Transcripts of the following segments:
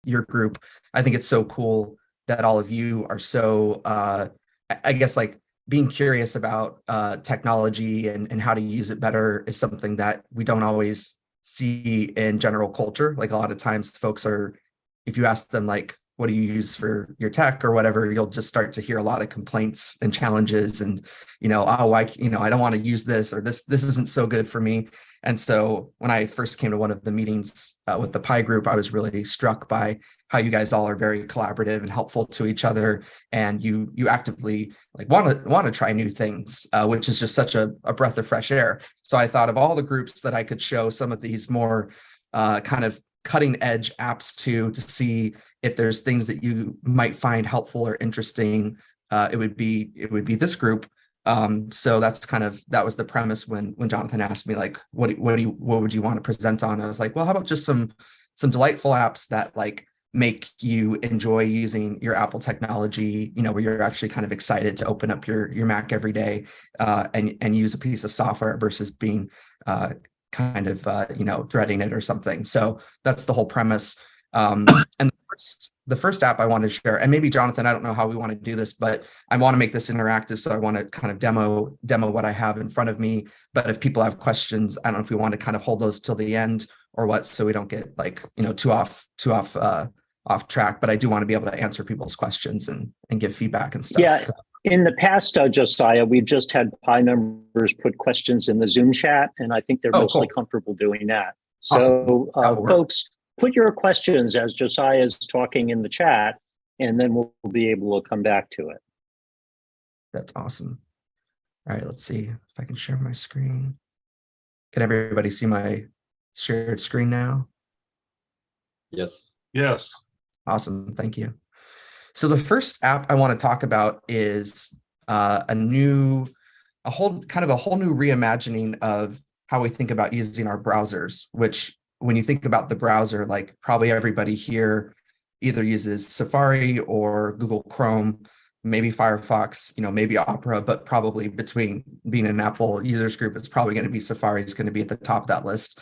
your group. I think it's so cool that all of you are so, I guess, like being curious about technology and how to use it better is something that we don't always see in general culture. Like a lot of times folks are, if you ask them like, what do you use for your tech or whatever, you'll just start to hear a lot of complaints and challenges and, oh, I don't want to use this, or this isn't so good for me. And so when I first came to one of the meetings with the Pi group, I was really struck by how you guys all are very collaborative and helpful to each other. And you actively like want to try new things, which is just such a breath of fresh air. So I thought of all the groups that I could show some of these more kind of cutting edge apps to see if there's things that you might find helpful or interesting, it would be this group. So that was the premise when Jonathan asked me like, what would you want to present on? I was like, well, how about just some delightful apps that like make you enjoy using your Apple technology, where you're actually kind of excited to open up your Mac every day and use a piece of software versus being threading it or something. So that's the whole premise. And the first app I wanted to share, and maybe Jonathan, I don't know how we want to do this, but I want to make this interactive. So I want to kind of demo what I have in front of me. But if people have questions, I don't know if we want to kind of hold those till the end or what, so we don't get like, too off track. But I do want to be able to answer people's questions and give feedback and stuff. Yeah. In the past, Josiah, we've just had Pi members put questions in the Zoom chat, and I think they're mostly comfortable doing that. So folks, put your questions as Josiah is talking in the chat, and then we'll be able to come back to it. That's awesome. All right, let's see if I can share my screen. Can everybody see my shared screen now? Yes. Yes. Awesome, thank you. So the first app I want to talk about is a whole new reimagining of how we think about using our browsers, which when you think about the browser, like probably everybody here either uses Safari or Google Chrome, maybe Firefox, maybe Opera, but probably between being an Apple users group, it's probably going to be Safari is going to be at the top of that list.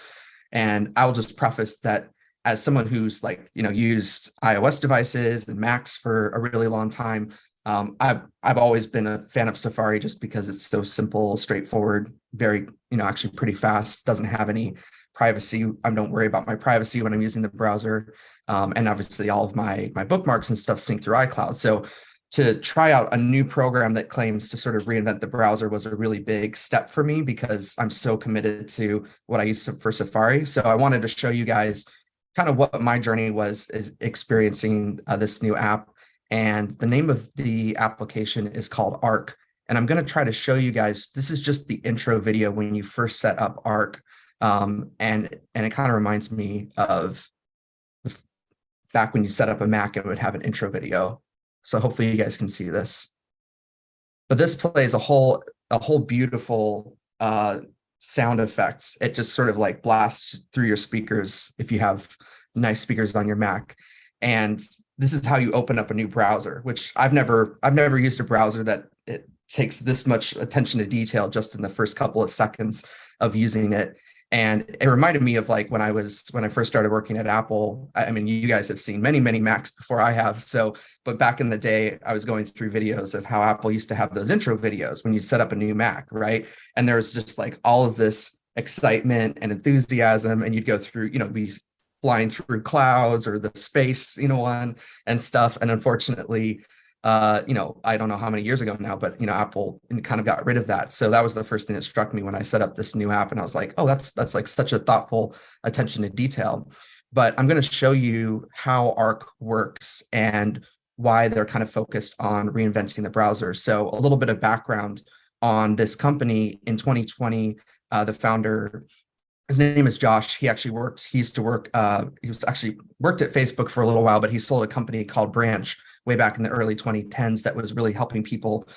And I will just preface that as someone who's used iOS devices and Macs for a really long time, I've always been a fan of Safari just because it's so simple, straightforward, very, actually pretty fast, doesn't have any privacy. I don't worry about my privacy when I'm using the browser. And obviously all of my bookmarks and stuff sync through iCloud. So to try out a new program that claims to sort of reinvent the browser was a really big step for me because I'm so committed to what I use for Safari. So I wanted to show you guys kind of what my journey was is experiencing this new app. And the name of the application is called Arc. And I'm going to try to show you guys, this is just the intro video when you first set up Arc. And it kind of reminds me of back when you set up a Mac, it would have an intro video. So hopefully you guys can see this. But this plays a whole beautiful sound effects. It just sort of like blasts through your speakers if you have nice speakers on your Mac. And this is how you open up a new browser, which I've never used a browser that it takes this much attention to detail just in the first couple of seconds of using it. And it reminded me of like when I first started working at Apple. I mean, you guys have seen many, many Macs before I have. So, but back in the day, I was going through videos of how Apple used to have those intro videos when you set up a new Mac, right? And there was just like all of this excitement and enthusiasm, and you'd go through, be flying through clouds or the space, one and stuff. And unfortunately, I don't know how many years ago now, but Apple kind of got rid of that. So that was the first thing that struck me when I set up this new app, and I was like, oh, that's like such a thoughtful attention to detail. But I'm going to show you how Arc works and why they're kind of focused on reinventing the browser. So a little bit of background on this company. In 2020, the founder, his name is Josh. He actually worked at Facebook for a little while, but he sold a company called Branch way back in the early 2010s that was really helping people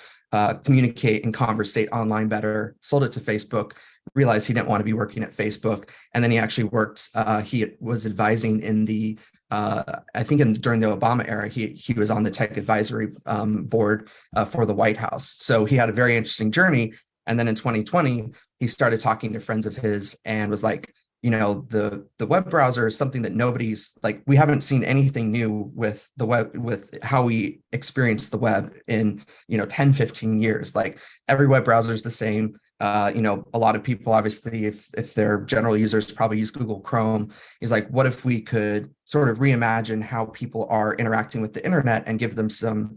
communicate and conversate online better, sold it to Facebook, realized he didn't want to be working at Facebook. And then he actually worked, he was advising in the, during the Obama era, he was on the tech advisory board for the White House. So he had a very interesting journey. And then in 2020, he started talking to friends of his and was like, the web browser is something that nobody's like, we haven't seen anything new with the web, with how we experience the web in 10, 15 years. Like every web browser is the same. A lot of people, obviously, if they're general users, probably use Google Chrome. Is like, what if we could sort of reimagine how people are interacting with the internet and give them some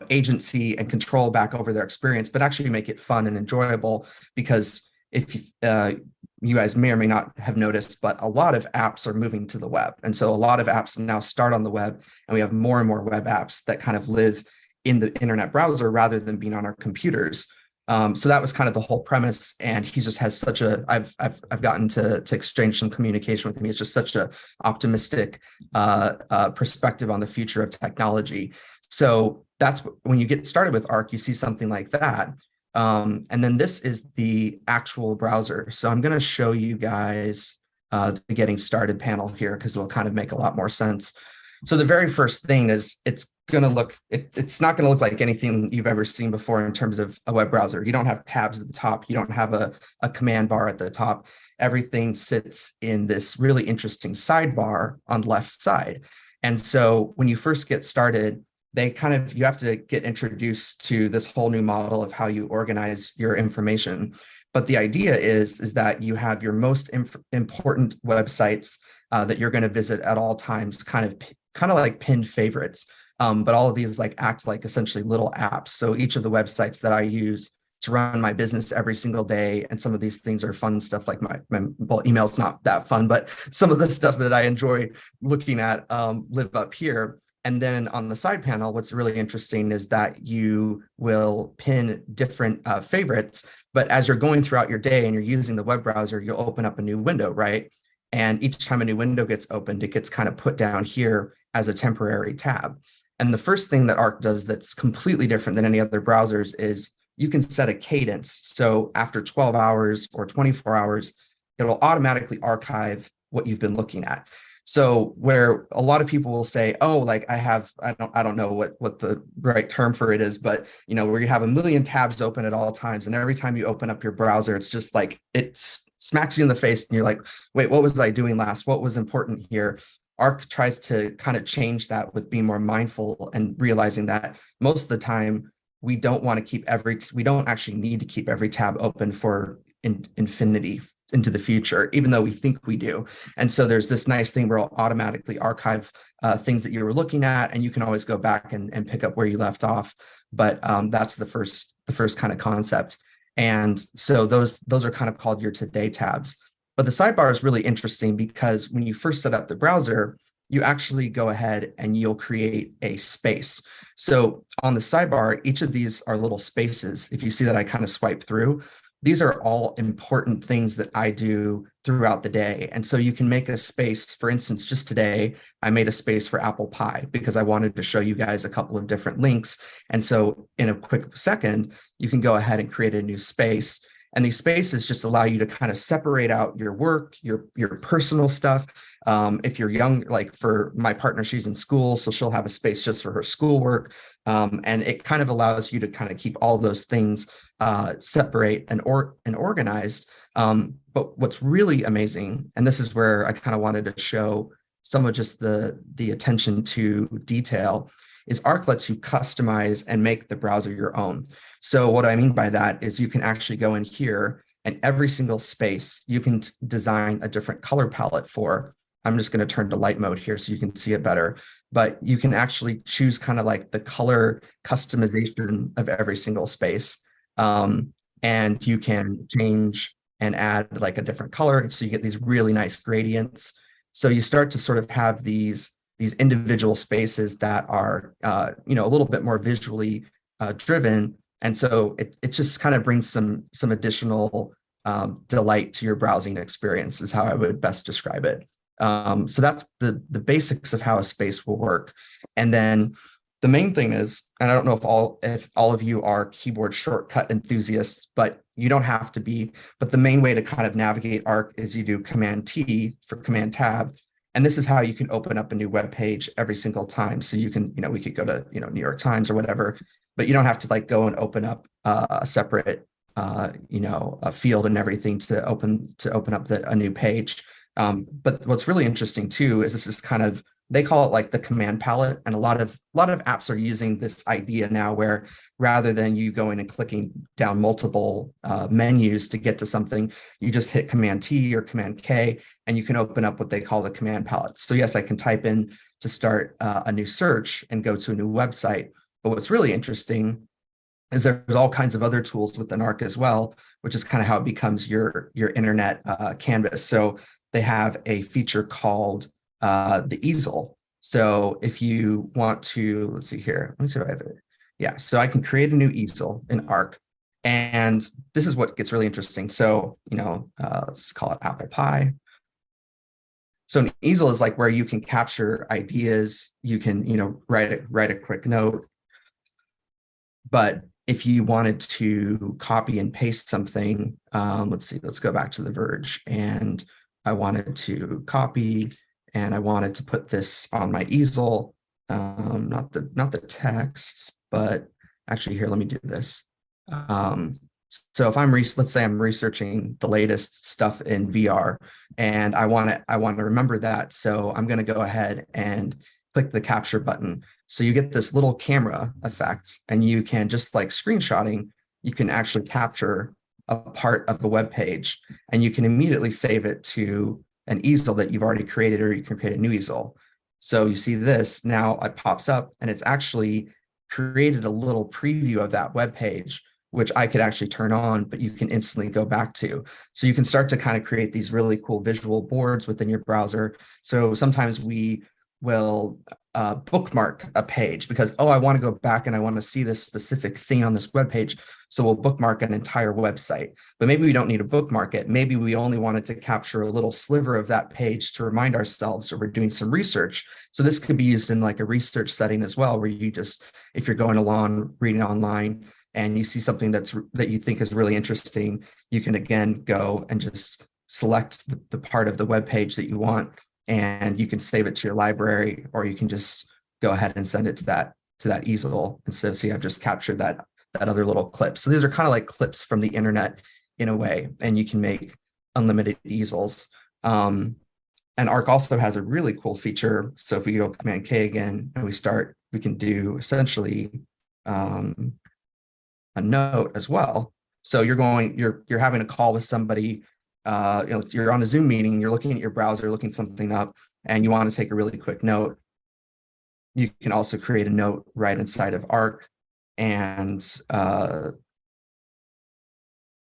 agency and control back over their experience, but actually make it fun and enjoyable? Because if you guys may or may not have noticed, but a lot of apps are moving to the web. And so a lot of apps now start on the web, and we have more and more web apps that kind of live in the internet browser rather than being on our computers. So that was kind of the whole premise. And he just has such I've gotten to exchange some communication with him. It's just such a optimistic perspective on the future of technology. So that's when you get started with Arc, you see something like that. And then this is the actual browser. So I'm going to show you guys the getting started panel here, because it will kind of make a lot more sense. So the very first thing is it's not going to look like anything you've ever seen before in terms of a web browser. You don't have tabs at the top. You don't have a command bar at the top. Everything sits in this really interesting sidebar on the left side. And so when you first get started, you have to get introduced to this whole new model of how you organize your information. But the idea is that you have your most important websites that you're going to visit at all times, kind of like pinned favorites. But all of these act like essentially little apps. So each of the websites that I use to run my business every single day, and some of these things are fun stuff, like my email's not that fun, but some of the stuff that I enjoy looking at live up here. And then on the side panel, what's really interesting is that you will pin different favorites, but as you're going throughout your day and you're using the web browser, you'll open up a new window, right? And each time a new window gets opened, it gets kind of put down here as a temporary tab. And the first thing that Arc does that's completely different than any other browsers is you can set a cadence. So after 12 hours or 24 hours, it'll automatically archive what you've been looking at. So where a lot of people will say, oh, like I don't know what the right term for it is, but where you have a million tabs open at all times, and every time you open up your browser, it's just like it smacks you in the face, and you're like, wait, what was I doing last? What was important here? Arc tries to kind of change that with being more mindful and realizing that most of the time we don't actually need to keep every tab open for infinity into the future, even though we think we do. And so there's this nice thing where it'll automatically archive things that you were looking at, and you can always go back and pick up where you left off. But that's the first kind of concept. And so those are kind of called your today tabs. But the sidebar is really interesting because when you first set up the browser, you actually go ahead and you'll create a space. So on the sidebar, each of these are little spaces. If you see that I kind of swipe through, these are all important things that I do throughout the day. And so you can make a space. For instance, just today, I made a space for apple pie because I wanted to show you guys a couple of different links. And so in a quick second, you can go ahead and create a new space. And these spaces just allow you to kind of separate out your work, your personal stuff. If you're young, like for my partner, she's in school, so she'll have a space just for her schoolwork. And it kind of allows you to kind of keep all of those things separate and organized. But what's really amazing, and this is where I kind of wanted to show some of just the attention to detail, is Arc lets you customize and make the browser your own. So what I mean by that is you can actually go in here, and every single space you can design a different color palette for. I'm just going to turn to light mode here so you can see it better. But you can actually choose kind of like the color customization of every single space. And you can change and add like a different color. So you get these really nice gradients. So you start to sort of have these individual spaces that are, a little bit more visually driven. And so it just kind of brings some additional delight to your browsing experience is how I would best describe it. So that's the basics of how a space will work. And then the main thing is, and I don't know if all of you are keyboard shortcut enthusiasts, but you don't have to be, but the main way to kind of navigate Arc is you do Command T for Command Tab. And this is how you can open up a new web page every single time. So you can, we could go to, New York Times or whatever, but you don't have to like go and open up a separate, a field and everything to open up a new page. But what's really interesting too is this is kind of, they call it like the command palette, and a lot of apps are using this idea now where rather than you going and clicking down multiple menus to get to something, you just hit Command T or Command K, and you can open up what they call the command palette. So yes, I can type in to start a new search and go to a new website. But what's really interesting is there's all kinds of other tools within Arc as well, which is kind of how it becomes your internet canvas. So they have a feature called the easel. So if you want to, let's see here, let me see if I have it. Yeah, so I can create a new easel in Arc. And this is what gets really interesting. So, let's call it apple pie. So an easel is like where you can capture ideas. You can, write a quick note. But if you wanted to copy and paste something, let's see, let's go back to The Verge, and I wanted to copy and I wanted to put this on my easel, not the text, but actually here, let me do this. So if let's say I'm researching the latest stuff in VR, and I want to remember that. So I'm going to go ahead and click the capture button. So you get this little camera effect, and you can, just like screenshotting, you can actually capture a part of a web page, and you can immediately save it to an easel that you've already created, or you can create a new easel. So you see this now, it pops up, and it's actually created a little preview of that web page, which I could actually turn on, but you can instantly go back to. So you can start to kind of create these really cool visual boards within your browser. So sometimes we will bookmark a page because, I want to go back and I want to see this specific thing on this web page. So we'll bookmark an entire website, but maybe we don't need to bookmark it. Maybe we only wanted to capture a little sliver of that page to remind ourselves, or we're doing some research. So this could be used in like a research setting as well, where you just, if you're going along, reading online, and you see something that you think is really interesting, you can again go and just select the part of the web page that you want, and you can save it to your library, or you can just go ahead and send it to that easel. And so see, I've just captured that other little clip. So these are kind of like clips from the internet in a way, and you can make unlimited easels. And Arc also has a really cool feature. So if we go Command K again and we can do essentially a note as well. So you're having a call with somebody, you're on a Zoom meeting, you're looking at your browser, looking something up, and you want to take a really quick note. You can also create a note right inside of Arc, and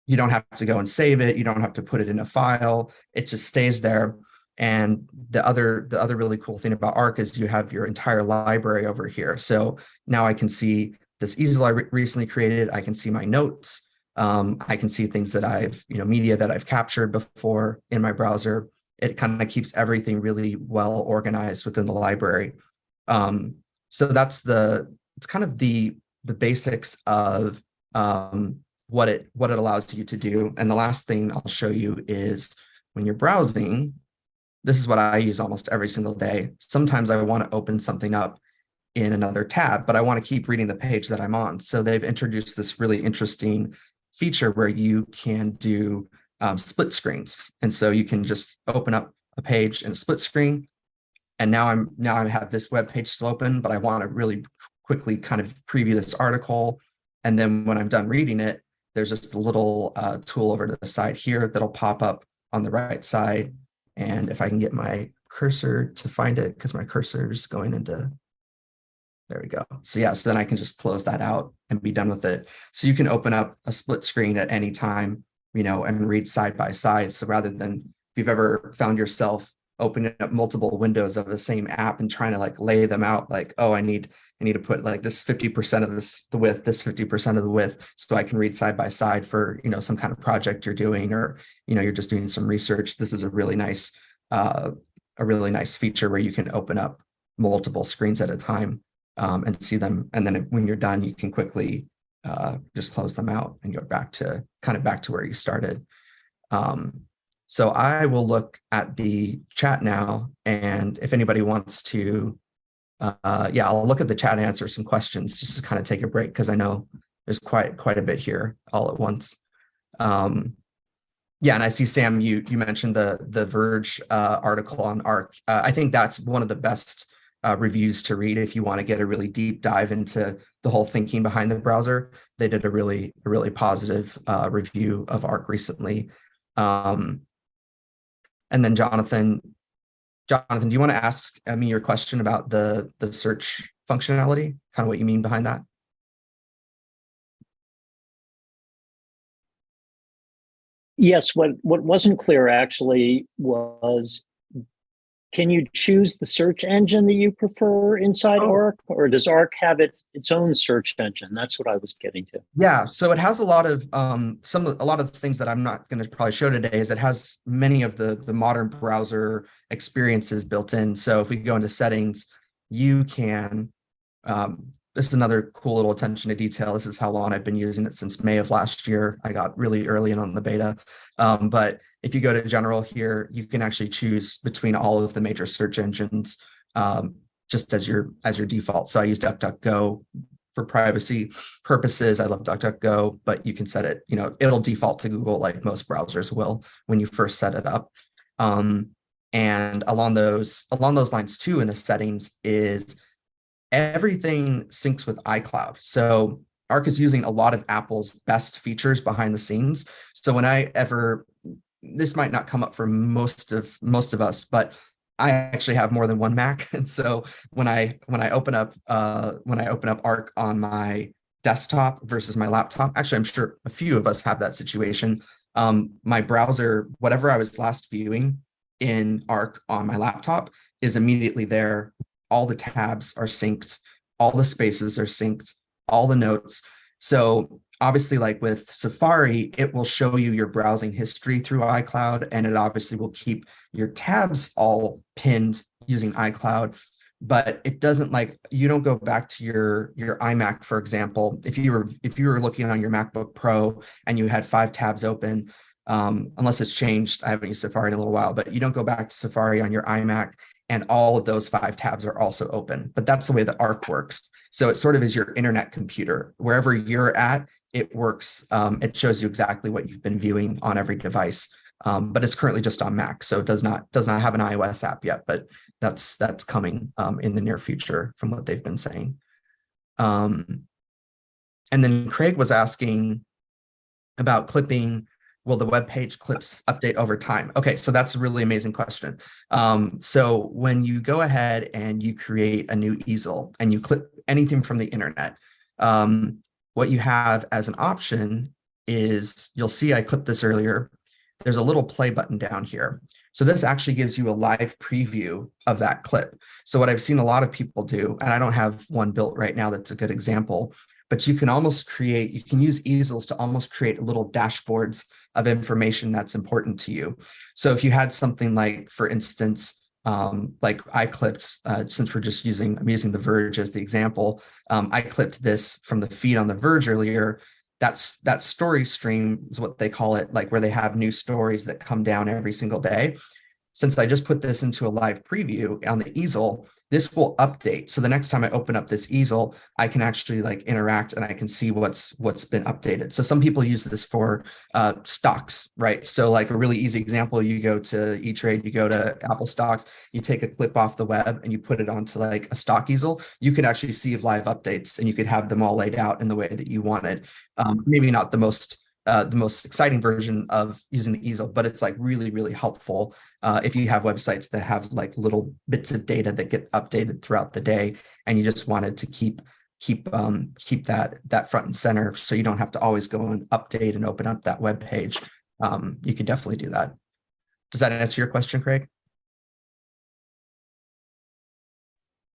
you don't have to go and save it. You don't have to put it in a file. It just stays there. And the other really cool thing about Arc is you have your entire library over here. So now I can see this easel I recently created. I can see my notes. I can see things that media that I've captured before in my browser. It kind of keeps everything really well organized within the library. So it's kind of the basics of what it allows you to do. And the last thing I'll show you is when you're browsing, this is what I use almost every single day. Sometimes I want to open something up in another tab, but I want to keep reading the page that I'm on. So they've introduced this really interesting feature where you can do split screens. And so you can just open up a page in a split screen. And now I have this web page still open, but I want to really quickly kind of preview this article. And then when I'm done reading it, there's just a little tool over to the side here that'll pop up on the right side. And if I can get my cursor to find it, because my cursor is going into, there we go. So yeah, so then I can just close that out and be done with it. So you can open up a split screen at any time, and read side by side. So rather than, if you've ever found yourself opening up multiple windows of the same app and trying to like lay them out, like, oh, I need to put like this 50% of the width, this 50% of the width, so I can read side by side for, some kind of project you're doing, or, you're just doing some research. This is a really nice feature where you can open up multiple screens at a time and see them. And then when you're done, you can quickly just close them out and go back to where you started. So I will look at the chat now, and if anybody wants to, I'll look at the chat and answer some questions just to kind of take a break, because I know there's quite a bit here all at once. Yeah, and I see, Sam, you mentioned the Verge article on Arc. I think that's one of the best reviews to read if you want to get a really deep dive into the whole thinking behind the browser. They did a really positive review of Arc recently. And then Jonathan, do you want to ask me your question about the search functionality? Kind of what you mean behind that? Yes, what wasn't clear actually was, can you choose the search engine that you prefer inside Arc, or does Arc have its own search engine? That's what I was getting to. Yeah, so it has a lot of a lot of the things that I'm not going to probably show today. Is it has many of the modern browser experiences built in. So if we go into settings, you can this is another cool little attention to detail. This is how long I've been using it, since May of last year. I got really early in on the beta. But if you go to general here, you can actually choose between all of the major search engines just as your default. So I use DuckDuckGo for privacy purposes. I love DuckDuckGo, but you can set it, it'll default to Google like most browsers will when you first set it up. And along those lines too, in the settings is everything syncs with iCloud. So Arc is using a lot of Apple's best features behind the scenes. So this might not come up for most of us, but I actually have more than one Mac. And so when I open up Arc on my desktop versus my laptop, actually, I'm sure a few of us have that situation. My browser, whatever I was last viewing in Arc on my laptop, is immediately there. All the tabs are synced, all the spaces are synced, all the notes. So obviously, like with Safari, it will show you your browsing history through iCloud, and it obviously will keep your tabs all pinned using iCloud, but it doesn't, like, you don't go back to your iMac, for example. If you were looking on your MacBook Pro and you had 5 tabs open, unless it's changed, I haven't used Safari in a little while, but you don't go back to Safari on your iMac and all of those 5 tabs are also open. But that's the way that Arc works. So it sort of is your internet computer. Wherever you're at, it works. It shows you exactly what you've been viewing on every device. But it's currently just on Mac, so it does not have an iOS app yet, but that's coming in the near future from what they've been saying. And then Craig was asking about clipping. Will the web page clips update over time? Okay, so that's a really amazing question. So when you go ahead and you create a new easel and you clip anything from the internet, what you have as an option is, you'll see I clipped this earlier. There's a little play button down here. So this actually gives you a live preview of that clip. So what I've seen a lot of people do, and I don't have one built right now that's a good example, but you can use easels to almost create little dashboards of information that's important to you. So if you had something like, for instance, like I clipped, since I'm using The Verge as the example, I clipped this from the feed on The Verge earlier. That story stream is what they call it, like where they have new stories that come down every single day. Since I just put this into a live preview on the easel, this will update. So the next time I open up this easel, I can actually like interact and I can see what's been updated. So some people use this for stocks, right? So like a really easy example, you go to E-Trade, you go to Apple stocks, you take a clip off the web and you put it onto like a stock easel. You can actually see live updates and you could have them all laid out in the way that you wanted. Maybe not the most exciting version of using the easel, but it's like really, really helpful if you have websites that have like little bits of data that get updated throughout the day, and you just wanted to keep that front and center, so you don't have to always go and update and open up that web page. You could definitely do that. Does that answer your question, Craig?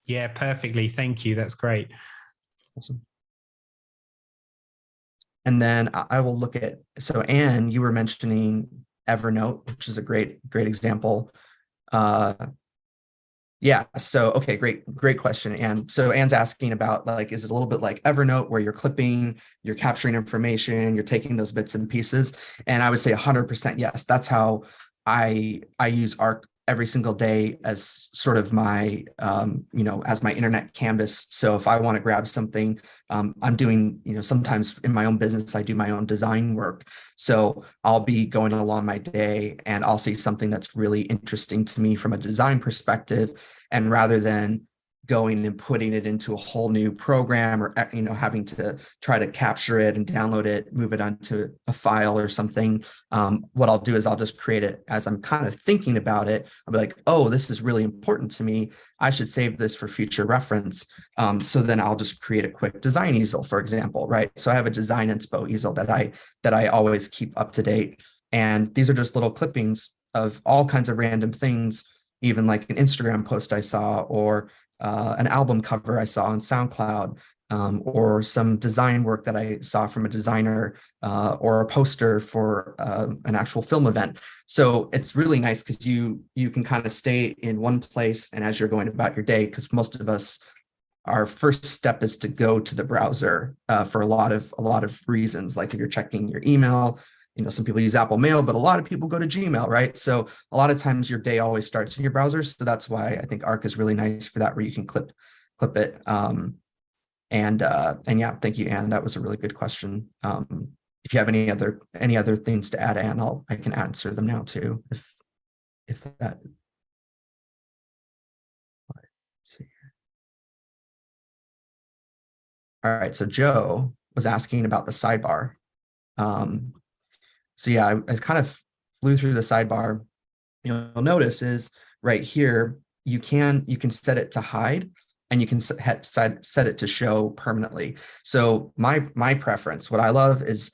Yeah, perfectly. Thank you. That's great. Awesome. And then I will look at, so Anne, you were mentioning Evernote, which is a great example. Yeah, so, okay, great question, Anne. So Anne's asking about, like, is it a little bit like Evernote where you're clipping, you're capturing information, you're taking those bits and pieces? And I would say 100% yes. That's how I use Arc every single day as sort of my, as my internet canvas. So if I want to grab something, I'm doing, sometimes in my own business, I do my own design work. So I'll be going along my day and I'll see something that's really interesting to me from a design perspective. And rather than going and putting it into a whole new program or having to try to capture it and download it, move it onto a file or something, what I'll do is I'll just create it as I'm kind of thinking about it. I'll be like, oh, this is really important to me, I should save this for future reference. So then I'll just create a quick design easel, for example, right? So I have a design inspo easel that I always keep up to date, and these are just little clippings of all kinds of random things, even like an Instagram post I saw, or an album cover I saw on SoundCloud, or some design work that I saw from a designer, or a poster for an actual film event. So it's really nice because you can kind of stay in one place, and as you're going about your day, because most of us, our first step is to go to the browser for a lot of reasons, like if you're checking your email. Some people use Apple Mail, but a lot of people go to Gmail, right? So a lot of times your day always starts in your browser. So that's why I think Arc is really nice for that, where you can clip it. And yeah, thank you, Anne. That was a really good question. If you have any other things to add, Anne, I can answer them now too, if that. Let's see. All right, so Joe was asking about the sidebar. So yeah, I kind of flew through the sidebar. You'll notice is right here, you can set it to hide, and you can set it to show permanently. So my preference, what I love is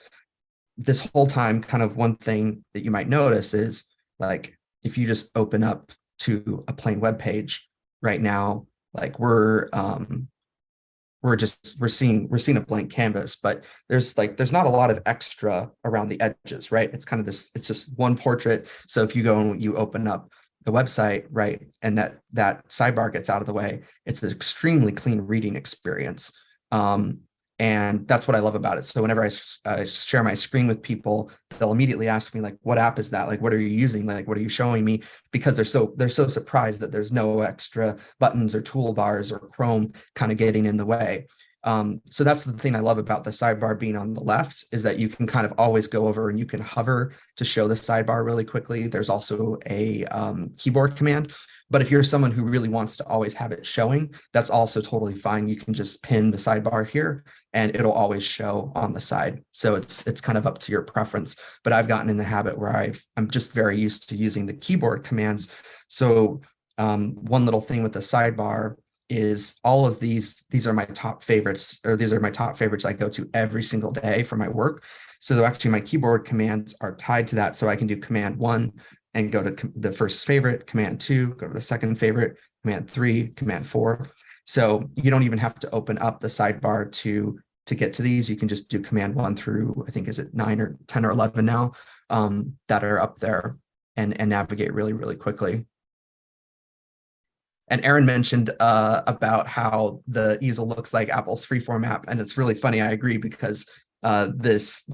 this whole time, kind of one thing that you might notice is, like, if you just open up to a plain web page right now, like we're seeing a blank canvas, but there's not a lot of extra around the edges, right? It's kind of it's just one portrait. So if you go and you open up the website, right, and that sidebar gets out of the way, it's an extremely clean reading experience. And that's what I love about it. So whenever I share my screen with people, they'll immediately ask me, like, what app is that? Like, what are you using? Like, what are you showing me? Because they're so surprised that there's no extra buttons or toolbars or Chrome kind of getting in the way. So that's the thing I love about the sidebar being on the left, is that you can kind of always go over and you can hover to show the sidebar really quickly. There's also a keyboard command, but if you're someone who really wants to always have it showing, that's also totally fine. You can just pin the sidebar here and it'll always show on the side. So it's kind of up to your preference, but I've gotten in the habit where I'm just very used to using the keyboard commands. So one little thing with the sidebar is all of these are my top favorites, or these are my top favorites I go to every single day for my work. So actually my keyboard commands are tied to that. So I can do command 1 and go to the first favorite, command 2, go to the second favorite, command 3, command 4. So you don't even have to open up the sidebar to get to these. You can just do command 1 through, I think, is it 9 or 10 or 11 now, that are up there, and navigate really, really quickly. And Aaron mentioned about how the easel looks like Apple's Freeform app, and it's really funny. I agree, because this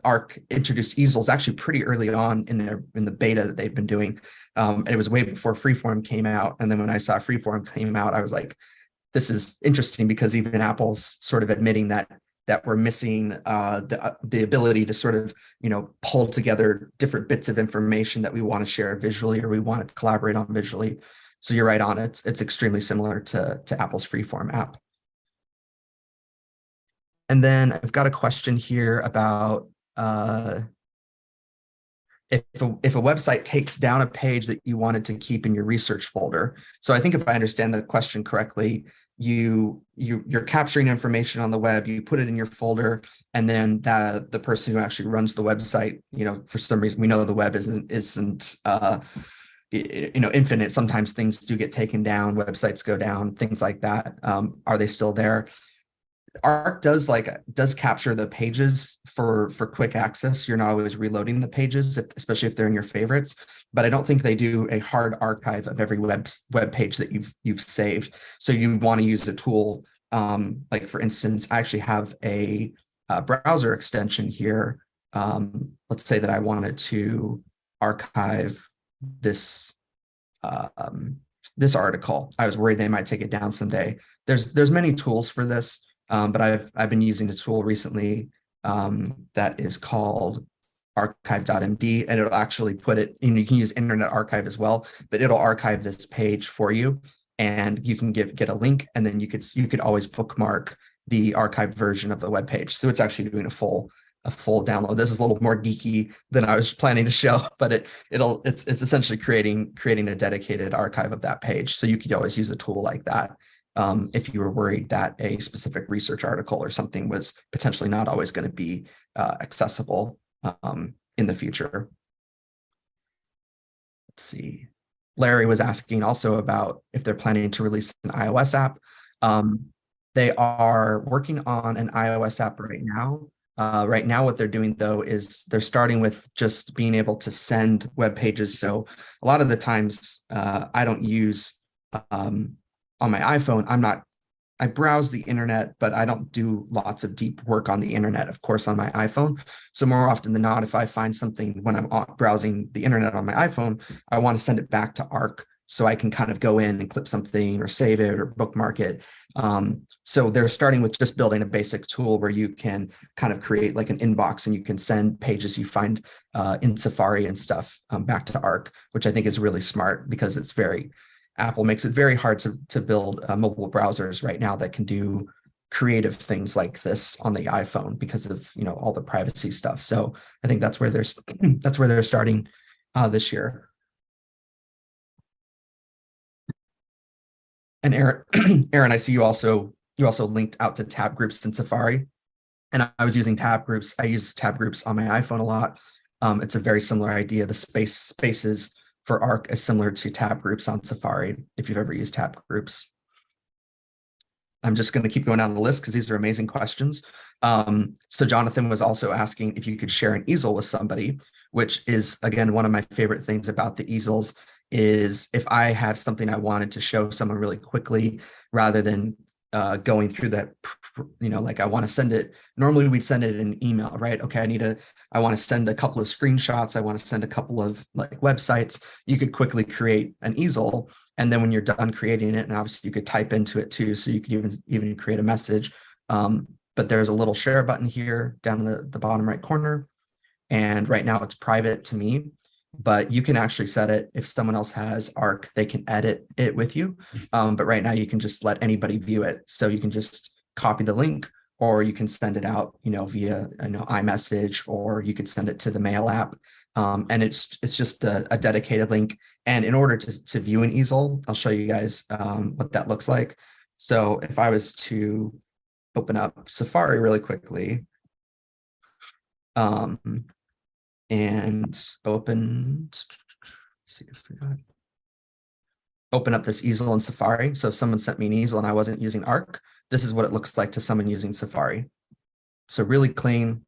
Arc introduced easels actually pretty early on in the beta that they've been doing, and it was way before Freeform came out. And then when I saw Freeform came out, I was like, this is interesting, because even Apple's sort of admitting that we're missing the ability to sort of pull together different bits of information that we want to share visually, or we want to collaborate on visually. So you're right on. It's extremely similar to Apple's Freeform app. And then I've got a question here about if a website takes down a page that you wanted to keep in your research folder. So I think if I understand the question correctly, you're capturing information on the web, you put it in your folder, and then the person who actually runs the website, for some reason, we know the web isn't infinite. Sometimes things do get taken down, websites go down, things like that. Are they still there? Arc does capture the pages for quick access. You're not always reloading the pages, especially if they're in your favorites, but I don't think they do a hard archive of every web page that you've saved. So you want to use a tool, like for instance, I actually have a browser extension here. Let's say that I wanted to archive this this article. I was worried they might take it down someday. There's many tools for this, but I've been using a tool recently that is called archive.md, and it'll actually put it, you can use Internet Archive as well, but it'll archive this page for you, and you can get a link, and then you could always bookmark the archived version of the web page. So it's actually doing a full download. This is a little more geeky than I was planning to show, but it's essentially creating a dedicated archive of that page. So you could always use a tool like that if you were worried that a specific research article or something was potentially not always going to be accessible in the future. Let's see. Larry was asking also about if they're planning to release an iOS app. They are working on an iOS app right now. Right now, what they're doing, though, is they're starting with just being able to send web pages. So a lot of the times I don't use on my iPhone, I browse the internet, but I don't do lots of deep work on the internet, of course, on my iPhone. So more often than not, if I find something when I'm browsing the internet on my iPhone, I want to send it back to Arc so I can kind of go in and clip something or save it or bookmark it. So they're starting with just building a basic tool where you can kind of create like an inbox and you can send pages you find in Safari and stuff back to Arc, which I think is really smart because Apple makes it very hard to build mobile browsers right now that can do creative things like this on the iPhone because of all the privacy stuff. So I think that's where they're starting this year. And Aaron, I see you also linked out to tab groups in Safari, and I was using tab groups. I use tab groups on my iPhone a lot. It's a very similar idea. The spaces for Arc is similar to tab groups on Safari, if you've ever used tab groups. I'm just going to keep going down the list because these are amazing questions. So Jonathan was also asking if you could share an easel with somebody, which is, again, one of my favorite things about the easels is if I have something I wanted to show someone really quickly, rather than going through that, like I want to send it. Normally we'd send it in an email, right? Okay, I want to send a couple of screenshots. I want to send a couple of like websites. You could quickly create an easel. And then when you're done creating it, and obviously you could type into it too, so you could even create a message. But there's a little share button here down in the bottom right corner. And right now it's private to me, but you can actually set it. If someone else has Arc, they can edit it with you. But right now you can just let anybody view it. So you can just copy the link, or you can send it out, via iMessage, or you could send it to the Mail app. And it's just a dedicated link. And in order to view an easel, I'll show you guys what that looks like. So if I was to open up Safari really quickly, and open up this easel in Safari. So if someone sent me an easel and I wasn't using Arc, this is what it looks like to someone using Safari. So really clean.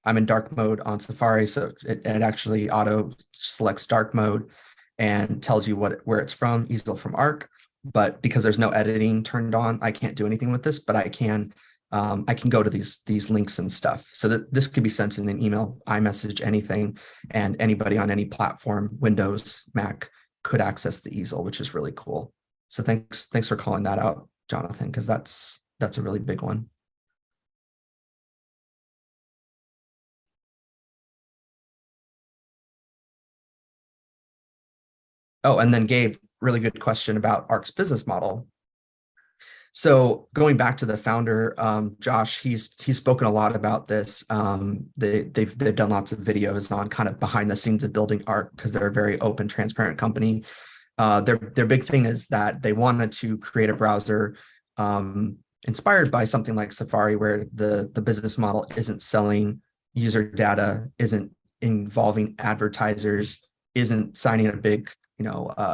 I'm in dark mode on Safari, so it actually auto selects dark mode and tells you where it's from, easel from Arc. But because there's no editing turned on, I can't do anything with this, but I can go to these links and stuff. So that this could be sent in an email, iMessage, anything, and anybody on any platform, Windows, Mac, could access the easel, which is really cool. So thanks for calling that out, Jonathan, because that's a really big one. Oh, and then Gabe, really good question about Arc's business model. So going back to the founder, Josh, he's spoken a lot about this. They've done lots of videos on kind of behind the scenes of building Arc because they're a very open, transparent company. Their big thing is that they wanted to create a browser inspired by something like Safari, where the business model isn't selling user data, isn't involving advertisers, isn't signing a big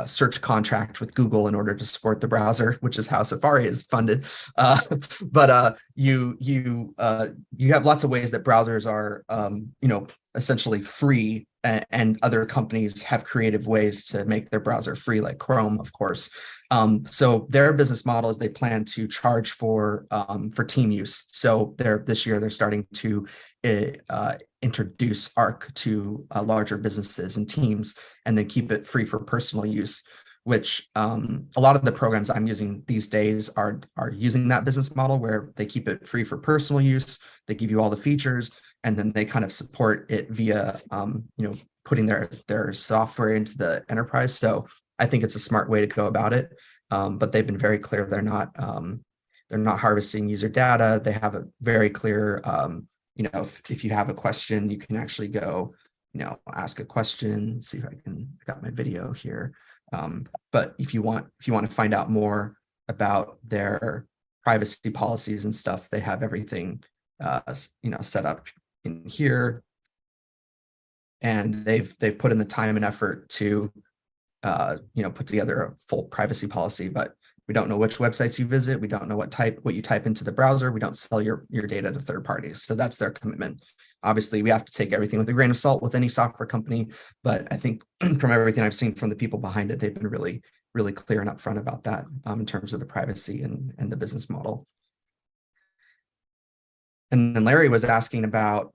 search contract with Google in order to support the browser, which is how Safari is funded. But you have lots of ways that browsers are, essentially free, and other companies have creative ways to make their browser free, like Chrome, of course. So their business model is they plan to charge for team use. So this year they're starting to introduce Arc to larger businesses and teams, and then keep it free for personal use, which a lot of the programs I'm using these days are using that business model where they keep it free for personal use. They give you all the features, and then they kind of support it via putting their software into the enterprise. So I think it's a smart way to go about it. But they've been very clear they're not harvesting user data. They have a very clear if you have a question, you can actually go ask a question. See if I got my video here. But if you want to find out more about their privacy policies and stuff, they have everything set up in here, and they've put in the time and effort to put together a full privacy policy. But we don't know which websites you visit. We don't know what you type into the browser. We don't sell your data to third parties. So that's their commitment. Obviously, we have to take everything with a grain of salt with any software company, but I think from everything I've seen from the people behind it, they've been really, really clear and upfront about that in terms of the privacy and the business model. And then Larry was asking about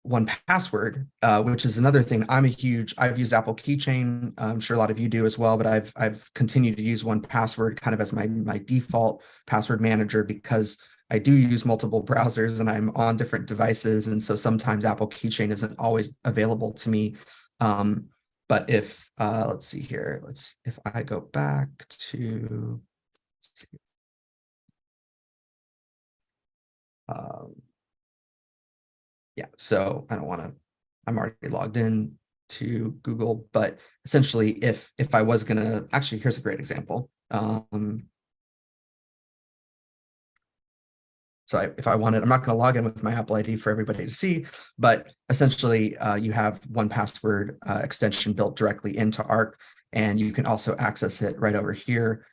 1Password, which is another thing. I've used Apple Keychain. I'm sure a lot of you do as well, but I've continued to use 1Password kind of as my default password manager, because I do use multiple browsers and I'm on different devices. And so sometimes Apple Keychain isn't always available to me. But if, let's see here, if I go back to, yeah, so I'm already logged in to Google, but essentially if I was gonna, actually, here's a great example. So if I wanted, I'm not going to log in with my Apple ID for everybody to see, but essentially you have 1Password extension built directly into Arc, and you can also access it right over here.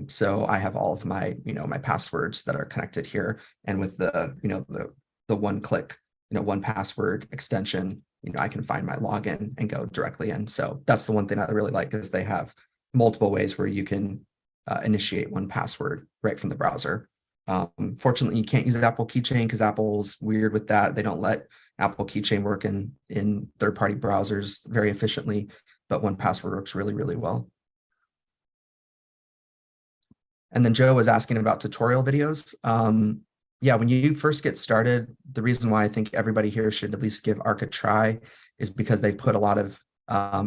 So I have all of my, my passwords that are connected here, and with the, the one-click, 1Password extension, I can find my login and go directly in. So that's the one thing I really like, is they have multiple ways where you can initiate 1Password right from the browser. Fortunately, you can't use Apple Keychain because Apple's weird with that. They don't let Apple Keychain work in third-party browsers very efficiently, but 1Password works really, really well. And then Joe was asking about tutorial videos. Yeah, when you first get started, the reason why I think everybody here should at least give Arc a try is because they put a lot of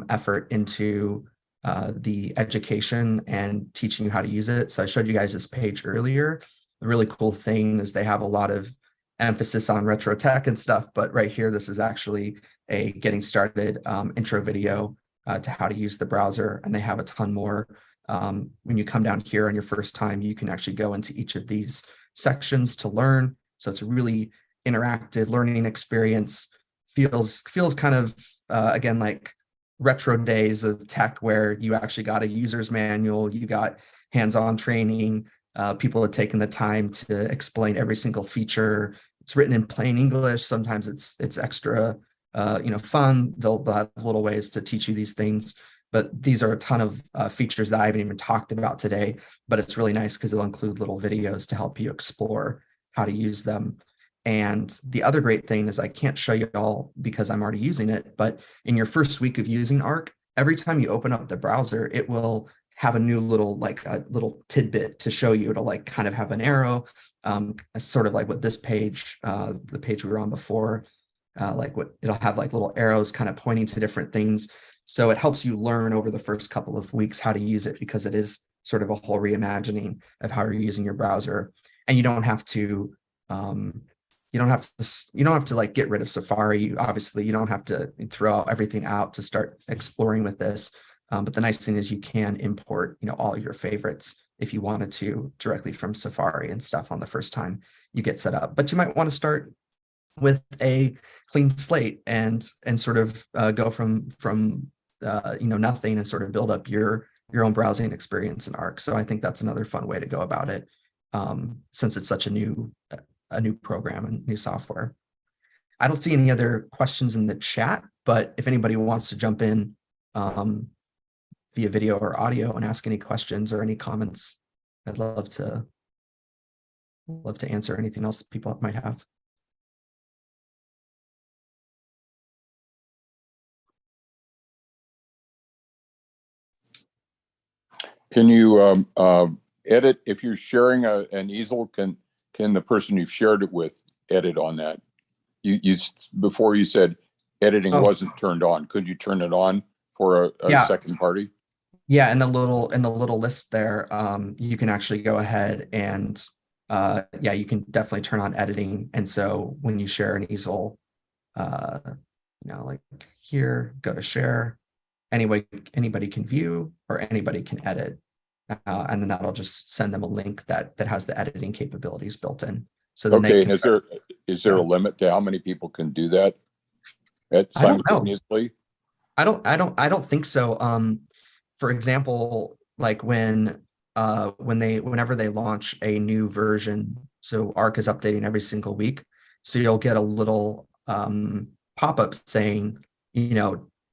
effort into the education and teaching you how to use it. So I showed you guys this page earlier. The really cool thing is they have a lot of emphasis on retro tech and stuff, but right here, this is actually a getting started intro video to how to use the browser, and they have a ton more. When you come down here on your first time, you can actually go into each of these sections to learn. So it's a really interactive learning experience. Feels kind of, again, like retro days of tech, where you actually got a user's manual, you got hands-on training. People have taken the time to explain every single feature. It's written in plain English. Sometimes it's extra, fun. They'll have little ways to teach you these things. But these are a ton of features that I haven't even talked about today. But it's really nice because it'll include little videos to help you explore how to use them. And the other great thing is I can't show you all because I'm already using it. But in your first week of using Arc, every time you open up the browser, it will have a new little, like a little tidbit to show you. It'll like kind of have an arrow, sort of like what this page, the page we were on before, it'll have like little arrows kind of pointing to different things. So it helps you learn over the first couple of weeks how to use it, because it is sort of a whole reimagining of how you're using your browser. And you don't have to, like get rid of Safari. Obviously, you don't have to throw everything out to start exploring with this. But the nice thing is you can import, all your favorites if you wanted to directly from Safari and stuff on the first time you get set up. But you might want to start with a clean slate and sort of go from nothing and sort of build up your own browsing experience in Arc. So I think that's another fun way to go about it, since it's such a new program and new software. I don't see any other questions in the chat, but if anybody wants to jump in via video or audio and ask any questions or any comments, I'd love to answer anything else that people might have. Can you edit if you're sharing an easel? Can the person you've shared it with edit on that? You before you said editing wasn't turned on. Could you turn it on for a second party? Yeah, in the little list there, you can actually go ahead and yeah, you can definitely turn on editing. And so when you share an easel, like here, go to share. Anybody can view or anybody can edit, and then that'll just send them a link that has the editing capabilities built in. So then okay, and is there a limit to how many people can do that simultaneously? I don't think so. For example, like whenever they launch a new version, so Arc is updating every single week, so you'll get a little pop-up saying,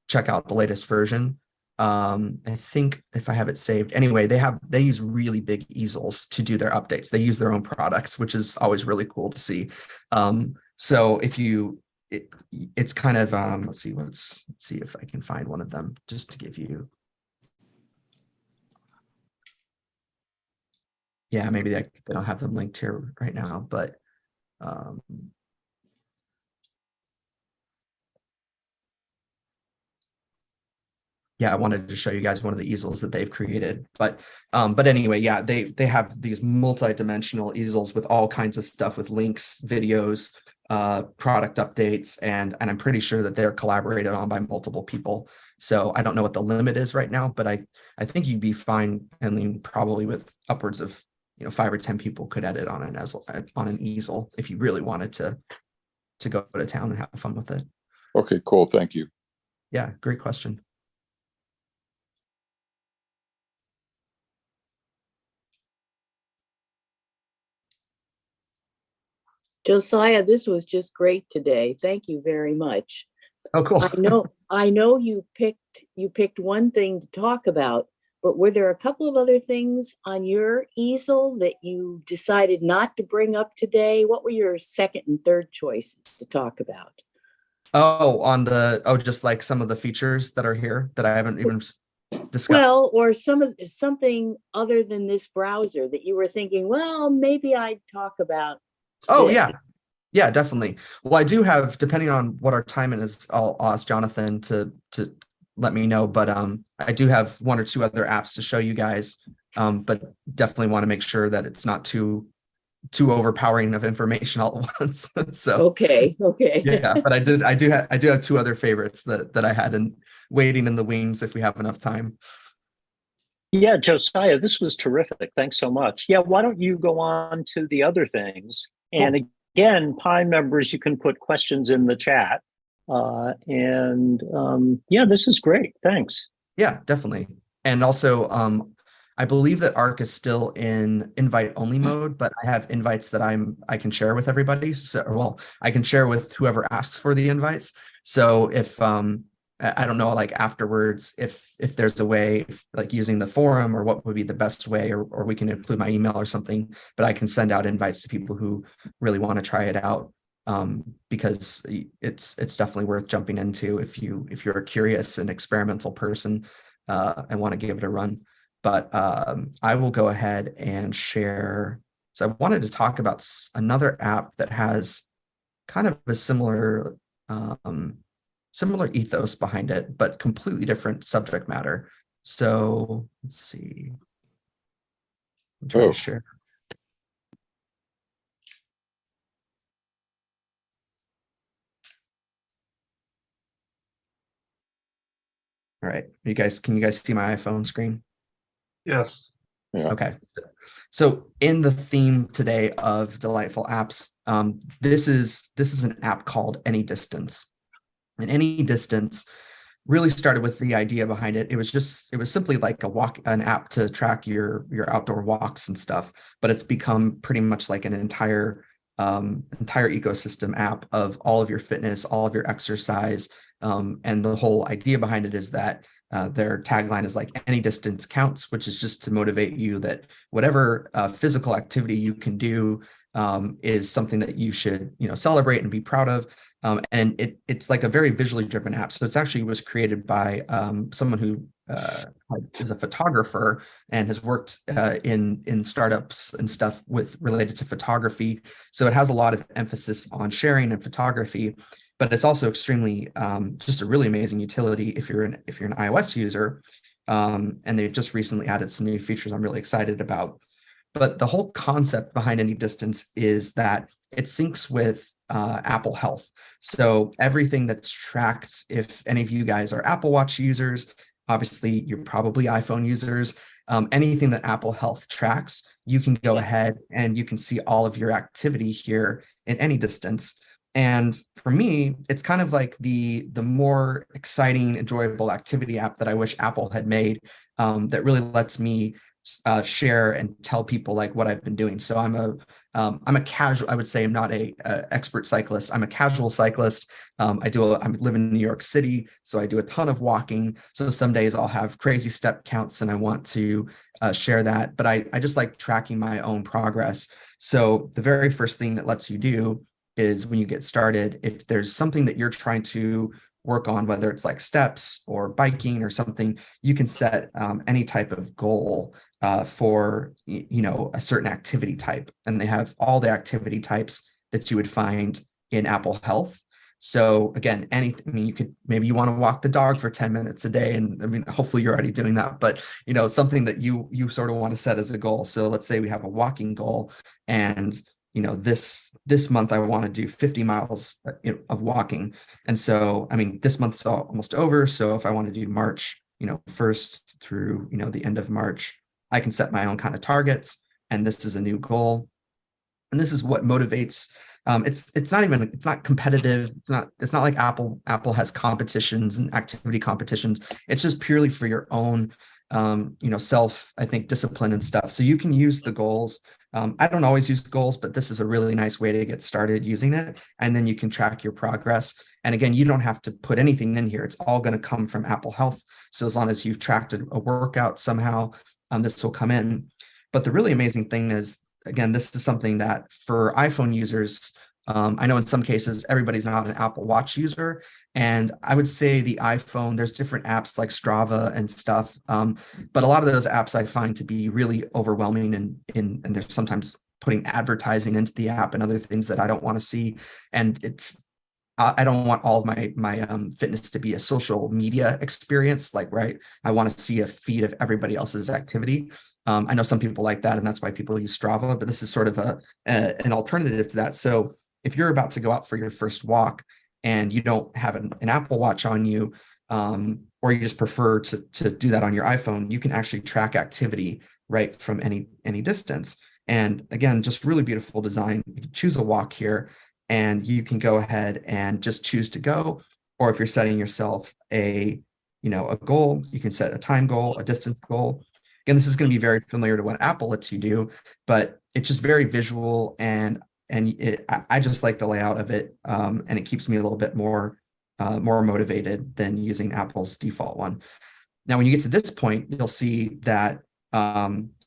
check out the latest version. I think if I have it saved, anyway, they use really big easels to do their updates. They use their own products, which is always really cool to see. So if it's kind of let's see if I can find one of them just to give you. Yeah, maybe they don't have them linked here right now, but yeah, I wanted to show you guys one of the easels that they've created. But anyway, yeah, they have these multi-dimensional easels with all kinds of stuff, with links, videos, product updates, and I'm pretty sure that they're collaborated on by multiple people. So I don't know what the limit is right now, but I think you'd be fine. I mean, probably with upwards of 5 or 10 people could edit on an easel if you really wanted to go to town and have fun with it. Okay, cool. Thank you. Yeah, great question. Josiah, this was just great today. Thank you very much. Oh, cool. I know you picked one thing to talk about, but were there a couple of other things on your easel that you decided not to bring up today? What were your second and third choices to talk about? Just like some of the features that are here that I haven't even discussed. Well, or something other than this browser that you were thinking, well, maybe I'd talk about. Oh, yeah, definitely. Well, I do have, depending on what our time is, I'll ask Jonathan to let me know, but I do have 1 or 2 other apps to show you guys, but definitely want to make sure that it's not too overpowering of information all at once. So okay. Yeah, but I do have 2 other favorites that I had waiting in the wings if we have enough time. Yeah, Josiah, this was terrific. Thanks so much. Yeah, why don't you go on to the other things? And again, Pi members, you can put questions in the chat. Yeah, this is great. Thanks. Yeah, definitely. And also, I believe that Arc is still in invite only mode, but I have invites that I can share with everybody. So, well, I can share with whoever asks for the invites. So if I don't know, like afterwards, if there's a way, like using the forum, or what would be the best way, or we can include my email or something, but I can send out invites to people who really want to try it out, because it's definitely worth jumping into if you're a curious and experimental person and want to give it a run. But I will go ahead and share. So I wanted to talk about another app that has kind of a similar ethos behind it, but completely different subject matter. So let's see. I'm trying to share. All right, can you guys see my iPhone screen? Yes. Yeah. Okay. So in the theme today of delightful apps, this is an app called AnyDistance. And AnyDistance really started with the idea behind it. It was simply like an app to track your outdoor walks and stuff, but it's become pretty much like an entire ecosystem app of all of your fitness, all of your exercise. And the whole idea behind it is that their tagline is like any distance counts, which is just to motivate you that whatever physical activity you can do is something that you should, celebrate and be proud of. And it's like a very visually driven app. So it's actually was created by someone who is a photographer and has worked in startups and stuff with related to photography. So it has a lot of emphasis on sharing and photography, but it's also extremely just a really amazing utility if you're an iOS user. And they've just recently added some new features I'm really excited about. But the whole concept behind AnyDistance is that it syncs with Apple Health. So everything that's tracked, if any of you guys are Apple Watch users, obviously you're probably iPhone users, anything that Apple Health tracks, you can go ahead and you can see all of your activity here in AnyDistance. And for me, it's kind of like the more exciting, enjoyable activity app that I wish Apple had made, that really lets me share and tell people like what I've been doing. So I'm a casual, I would say I'm not a expert cyclist. I'm a casual cyclist. I live in New York City, so I do a ton of walking. So some days I'll have crazy step counts and I want to share that, but I just like tracking my own progress. So the very first thing that lets you do is when you get started, if there's something that you're trying to work on, whether it's like steps or biking or something, you can set any type of goal for a certain activity type, and they have all the activity types that you would find in Apple Health. So again, maybe you want to walk the dog for 10 minutes a day, and I mean, hopefully you're already doing that, but something that you sort of want to set as a goal. So let's say we have a walking goal, and this month I want to do 50 miles of walking. And so, I mean, this month's almost over. So if I want to do March, 1st through, the end of March, I can set my own kind of targets. And this is a new goal. And this is what motivates. It's not competitive. It's not like Apple has competitions and activity competitions. It's just purely for your own, self, I think, discipline and stuff. So you can use the goals. I don't always use goals, but this is a really nice way to get started using it. And then you can track your progress. And again, you don't have to put anything in here. It's all going to come from Apple Health. So as long as you've tracked a workout somehow, this will come in. But the really amazing thing is, again, this is something that for iPhone users, I know in some cases, everybody's not an Apple Watch user. And I would say the iPhone, there's different apps like Strava and stuff. But a lot of those apps I find to be really overwhelming, and they're sometimes putting advertising into the app and other things that I don't want to see. And I don't want all of my fitness to be a social media experience. Like, right, I want to see a feed of everybody else's activity. I know some people like that, and that's why people use Strava, but this is sort of an alternative to that. So if you're about to go out for your first walk and you don't have an Apple Watch on you, or you just prefer to do that on your iPhone, you can actually track activity right from any distance. And again, just really beautiful design. You can choose a walk here, and you can go ahead and just choose to go. Or if you're setting yourself a goal, you can set a time goal, a distance goal. Again, this is going to be very familiar to what Apple lets you do, but it's just very visual, and I just like the layout of it, and it keeps me a little bit more motivated than using Apple's default one. Now, when you get to this point, you'll see that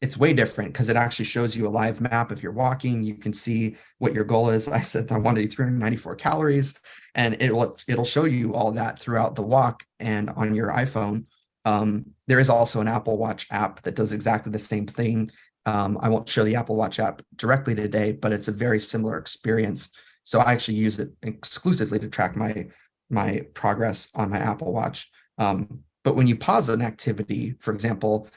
it's way different because it actually shows you a live map of your walking. You can see what your goal is. I said I want to do 394 calories, and it'll show you all that throughout the walk. And on your iPhone, there is also an Apple Watch app that does exactly the same thing. I won't show the Apple Watch app directly today, but it's a very similar experience. So I actually use it exclusively to track my progress on my Apple Watch. But when you pause an activity, for example,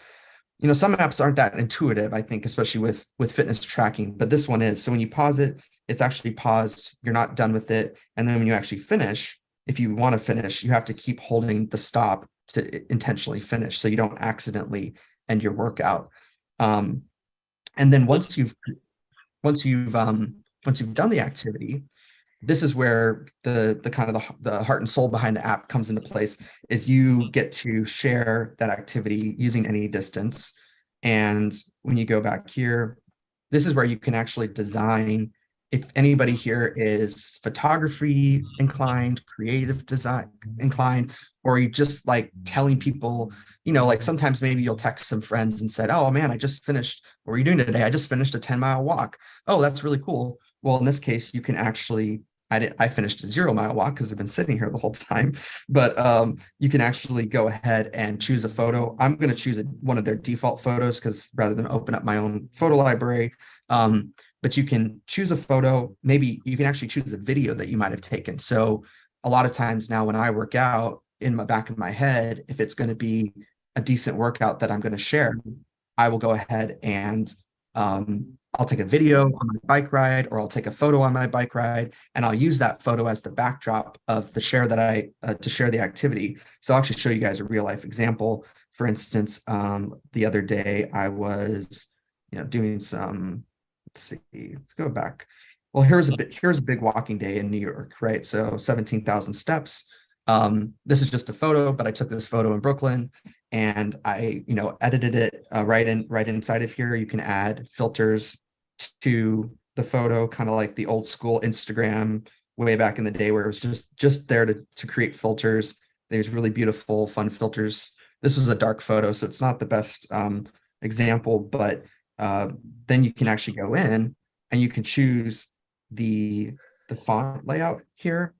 some apps aren't that intuitive, I think, especially with fitness tracking, but this one is. So when you pause it, it's actually paused. You're not done with it. And then when you actually finish, if you want to finish, you have to keep holding the stop to intentionally finish, so you don't accidentally end your workout. And then once you've done the activity, this is where the kind of the heart and soul behind the app comes into place. Is you get to share that activity using AnyDistance. And when you go back here, this is where you can actually design. If anybody here is photography inclined, creative design inclined, or you just like telling people, like sometimes maybe you'll text some friends and said, oh man, I just finished, what are you doing today? I just finished a 10-mile walk. Oh, that's really cool. Well, in this case, you can actually I finished a 0 mile walk because I've been sitting here the whole time, but you can actually go ahead and choose a photo. I'm going to choose one of their default photos because rather than open up my own photo library, but you can choose a photo. Maybe you can actually choose a video that you might have taken. So a lot of times now when I work out, in my back of my head, if it's going to be a decent workout that I'm going to share, I will go ahead and I'll take a video on my bike ride, or I'll take a photo on my bike ride, and I'll use that photo as the backdrop of the share that to share the activity. So I'll actually show you guys a real life example. For instance, the other day I was, doing some, let's see, let's go back. Well, here's a big walking day in New York, right? So 17,000 steps. This is just a photo, but I took this photo in Brooklyn and I, edited it right inside of here. You can add filters to the photo, kind of like the old school Instagram way back in the day where it was just there to create filters. There's really beautiful, fun filters. This was a dark photo, so it's not the best example, but then you can actually go in and you can choose the font layout here.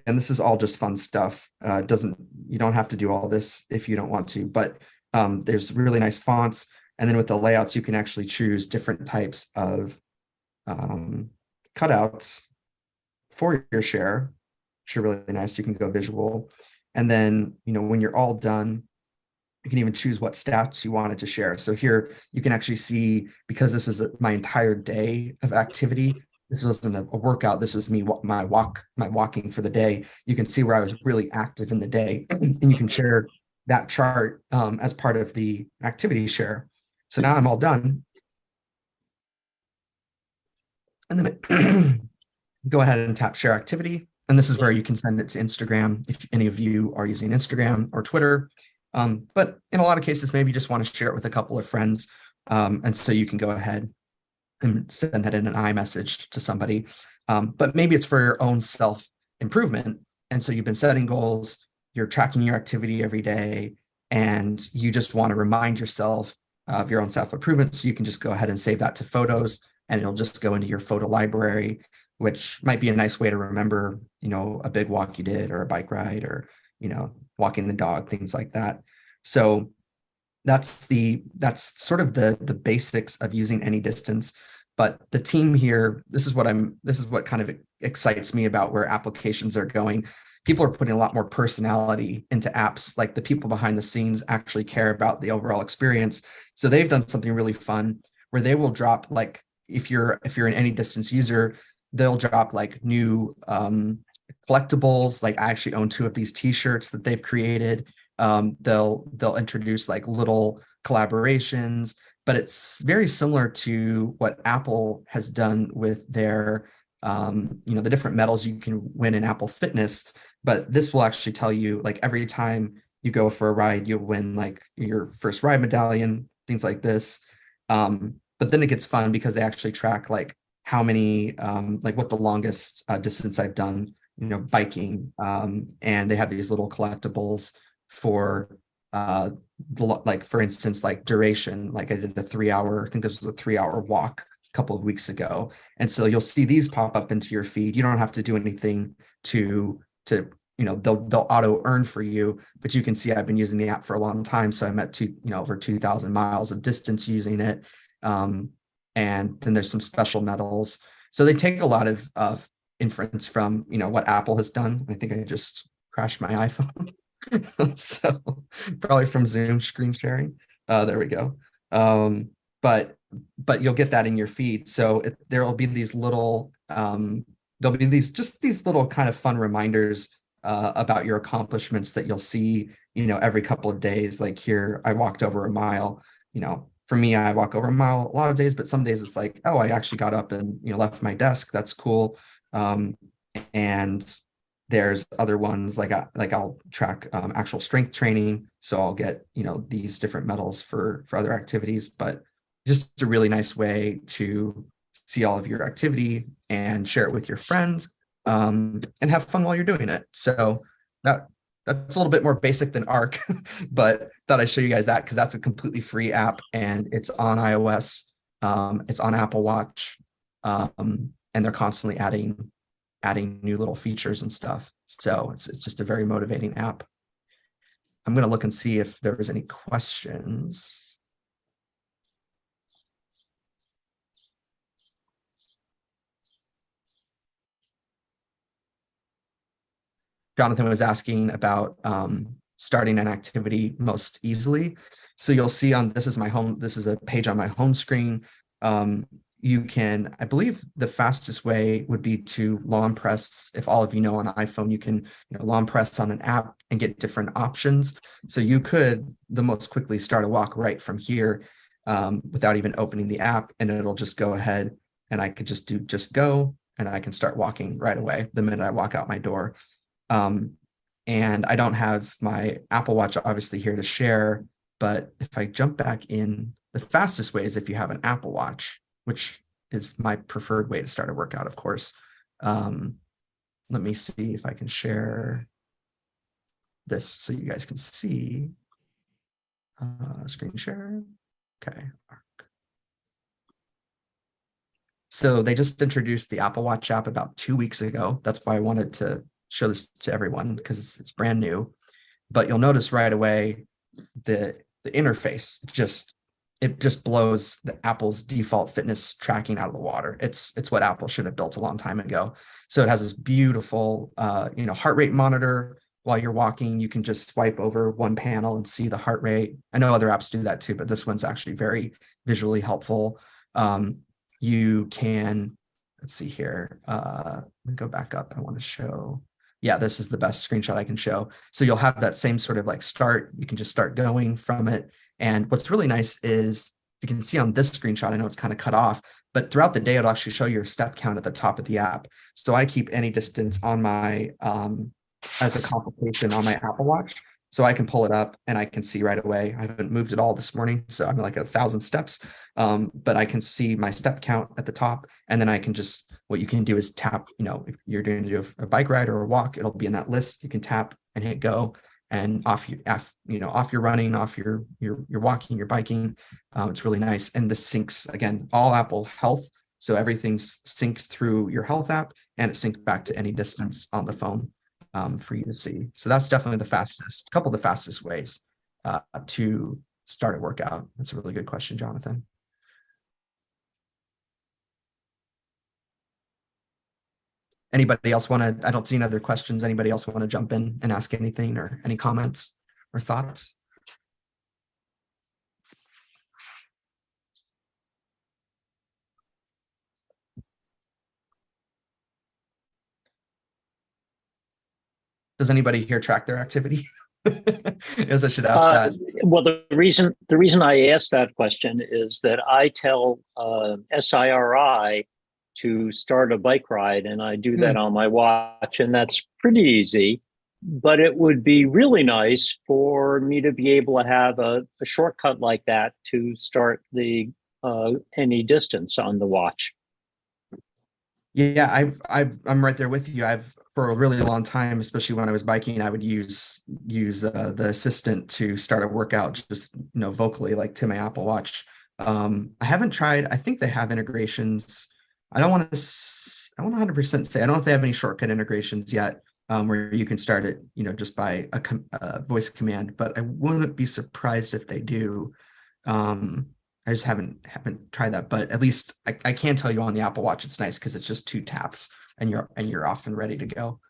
And this is all just fun stuff. You don't have to do all this if you don't want to, but there's really nice fonts. And then with the layouts, you can actually choose different types of cutouts for your share, which are really nice. You can go visual. And then, when you're all done, you can even choose what stats you wanted to share. So here you can actually see, because this was my entire day of activity, this wasn't a workout. This was me, my walking for the day. You can see where I was really active in the day, and you can share that chart as part of the activity share. So now I'm all done. And then go ahead and tap share activity. And this is where you can send it to Instagram if any of you are using Instagram or Twitter. But in a lot of cases, maybe you just want to share it with a couple of friends. And so you can go ahead and send that in an iMessage to somebody. But maybe it's for your own self-improvement. And so you've been setting goals, you're tracking your activity every day, and you just want to remind yourself of your own self-improvement. So you can just go ahead and save that to photos, and it'll just go into your photo library, which might be a nice way to remember, a big walk you did, or a bike ride, or, walking the dog, things like that. So that's sort of the basics of using AnyDistance. But the team here, this is what kind of excites me about where applications are going. People are putting a lot more personality into apps. Like the people behind the scenes actually care about the overall experience. So they've done something really fun where they will drop, like, if you're an AnyDistance user, they'll drop like new collectibles. Like I actually own 2 of these t-shirts that they've created. They'll introduce like little collaborations, but it's very similar to what Apple has done with their the different medals you can win in Apple Fitness. But this will actually tell you, like, every time you go for a ride, you'll win like your first ride medallion, things like this. But then it gets fun because they actually track like how many like what the longest distance I've done, biking, and they have these little collectibles for like, for instance, like duration. Like I did a 3-hour, I think this was a 3-hour walk a couple of weeks ago, and so you'll see these pop up into your feed. You don't have to do anything to they'll auto earn for you, but you can see I've been using the app for a long time, so I'm at over 2,000 miles of distance using it. And then there's some special medals. So they take a lot of inference from what Apple has done. I think I just crashed my iPhone. So probably from Zoom screen sharing. There we go. But you'll get that in your feed. So there will be these little there'll be these little kind of fun reminders about your accomplishments that you'll see every couple of days. Like here, I walked over a mile. For me, I walk over a mile a lot of days, but some days it's like, oh, I actually got up and left my desk. That's cool. And there's other ones like I'll track actual strength training, so I'll get these different medals for other activities. But just a really nice way to see all of your activity and share it with your friends, and have fun while you're doing it. So that's a little bit more basic than Arc, but thought I'd show you guys that because that's a completely free app and it's on iOS, it's on Apple Watch, and they're constantly adding adding new little features and stuff. So it's just a very motivating app. I'm going to look and see if there was any questions. Jonathan was asking about starting an activity most easily. So you'll see on, this is a page on my home screen. You can, I believe the fastest way would be to long press. If all of you know on iPhone, you can long press on an app and get different options. So you could the most quickly start a walk right from here without even opening the app, and it'll just go ahead, and I could just go, and I can start walking right away the minute I walk out my door. And I don't have my Apple Watch obviously here to share, but if I jump back in, the fastest way is if you have an Apple Watch, which is my preferred way to start a workout, of course. Let me see if I can share this so you guys can see. Screen share. Okay. So they just introduced the Apple Watch app about 2 weeks ago. That's why I wanted to show this to everyone, because it's brand new. But you'll notice right away the interface it just blows the Apple's default fitness tracking out of the water. It's what Apple should have built a long time ago. So it has this beautiful heart rate monitor. While you're walking, you can just swipe over one panel and see the heart rate. I know other apps do that too, but this one's actually very visually helpful. You can, let's see here. Let me go back up. I want to show. Yeah, this is the best screenshot I can show. So you'll have that same sort of like start. You can just start going from it. And what's really nice is you can see on this screenshot, I know it's kind of cut off, but throughout the day, it'll actually show your step count at the top of the app. So I keep any distance on my, as a complication on my Apple Watch. So I can pull it up and I can see right away. I haven't moved at all this morning, so I'm like 1,000 steps, but I can see my step count at the top. And then I can just, what you can do is tap, if you're doing a bike ride or a walk, it'll be in that list. You can tap and hit go, and off your running, off your walking, your biking. It's really nice. And this syncs, again, all Apple Health. So everything's synced through your health app, and it syncs back to any distance on the phone for you to see. So that's definitely couple of the fastest ways to start a workout. That's a really good question, Jonathan. Anybody else want to, I don't see any other questions. Anybody else want to jump in and ask anything or any comments or thoughts? Does anybody here track their activity? As I should ask that. Well, the reason I asked that question is that I tell SIRI to start a bike ride, and I do that on my watch, and that's pretty easy. But it would be really nice for me to be able to have a shortcut like that to start the any distance on the watch. Yeah, I'm right there with you. For a really long time, especially when I was biking, I would use the assistant to start a workout just vocally, like to my Apple Watch. I haven't tried. I think they have integrations. I don't want to 100% say. I don't know if they have any shortcut integrations yet, where you can start it, just by a voice command. But I wouldn't be surprised if they do. I just haven't tried that, but at least I can tell you on the Apple Watch, it's nice because it's just 2 taps and you're off and ready to go.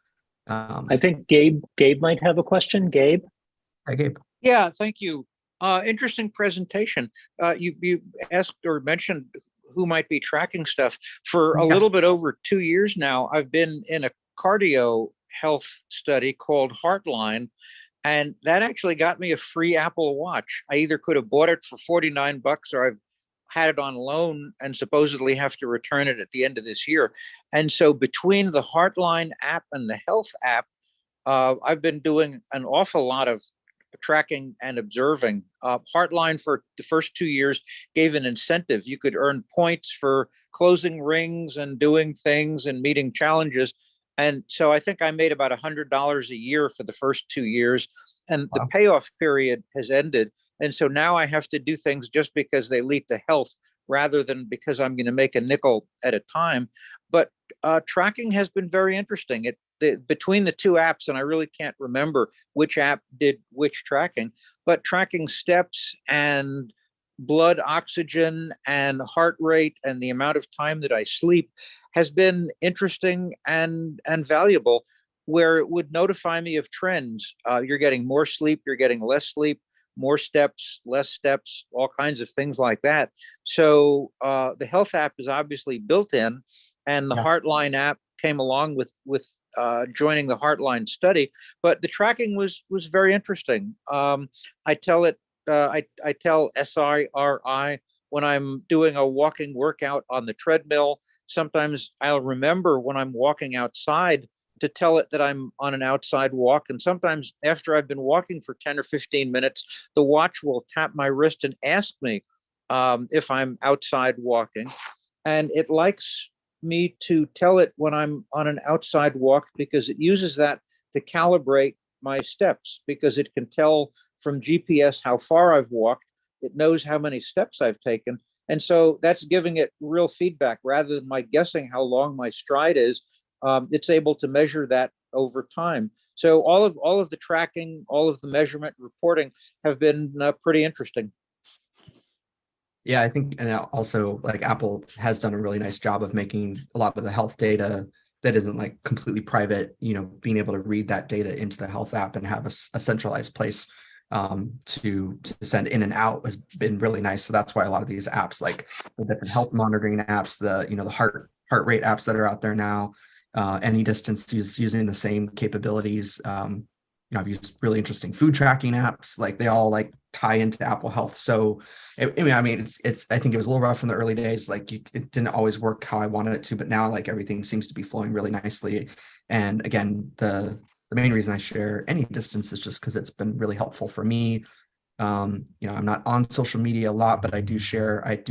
I think Gabe might have a question. Gabe. Hi, Gabe. Yeah, thank you. Interesting presentation. You asked or mentioned who might be tracking stuff. For a little bit over 2 years now, I've been in a cardio health study called Heartline, and that actually got me a free Apple Watch. I either could have bought it for $49 or I've had it on loan and supposedly have to return it at the end of this year. And so between the Heartline app and the health app, I've been doing an awful lot of tracking and observing. Heartline for the first 2 years gave an incentive. You could earn points for closing rings and doing things and meeting challenges. And so I think I made about $100 a year for the first 2 years, and the payoff period has ended. And so now I have to do things just because they lead to health rather than because I'm going to make a nickel at a time. But tracking has been very interesting. Between the two apps, and I really can't remember which app did which tracking, but tracking steps and blood oxygen and heart rate and the amount of time that I sleep has been interesting and valuable, where it would notify me of trends. You're getting more sleep, you're getting less sleep, more steps, less steps, all kinds of things like that. So the health app is obviously built in, and the Heartline app came along with joining the Heartline study. But the tracking was very interesting. I tell it, I tell SIRI when I'm doing a walking workout on the treadmill. Sometimes I'll remember when I'm walking outside to tell it that I'm on an outside walk. And sometimes after I've been walking for 10 or 15 minutes, the watch will tap my wrist and ask me if I'm outside walking. And it likes me to tell it when I'm on an outside walk, because it uses that to calibrate my steps, because it can tell from GPS how far I've walked. It knows how many steps I've taken. And so that's giving it real feedback rather than my guessing how long my stride is. It's able to measure that over time. So all of the tracking, all of the measurement reporting have been pretty interesting. Yeah, I think, and also like Apple has done a really nice job of making a lot of the health data that isn't like completely private, being able to read that data into the health app and have a centralized place to send in and out has been really nice. So that's why a lot of these apps, like the different health monitoring apps, the heart rate apps that are out there now, Any Distance is using the same capabilities. I've used really interesting food tracking apps, like they all like tie into Apple Health. So, I mean, it's, I think it was a little rough in the early days. Like it didn't always work how I wanted it to, but now like everything seems to be flowing really nicely. And again, the main reason I share Any Distance is just because it's been really helpful for me. I'm not on social media a lot, but I do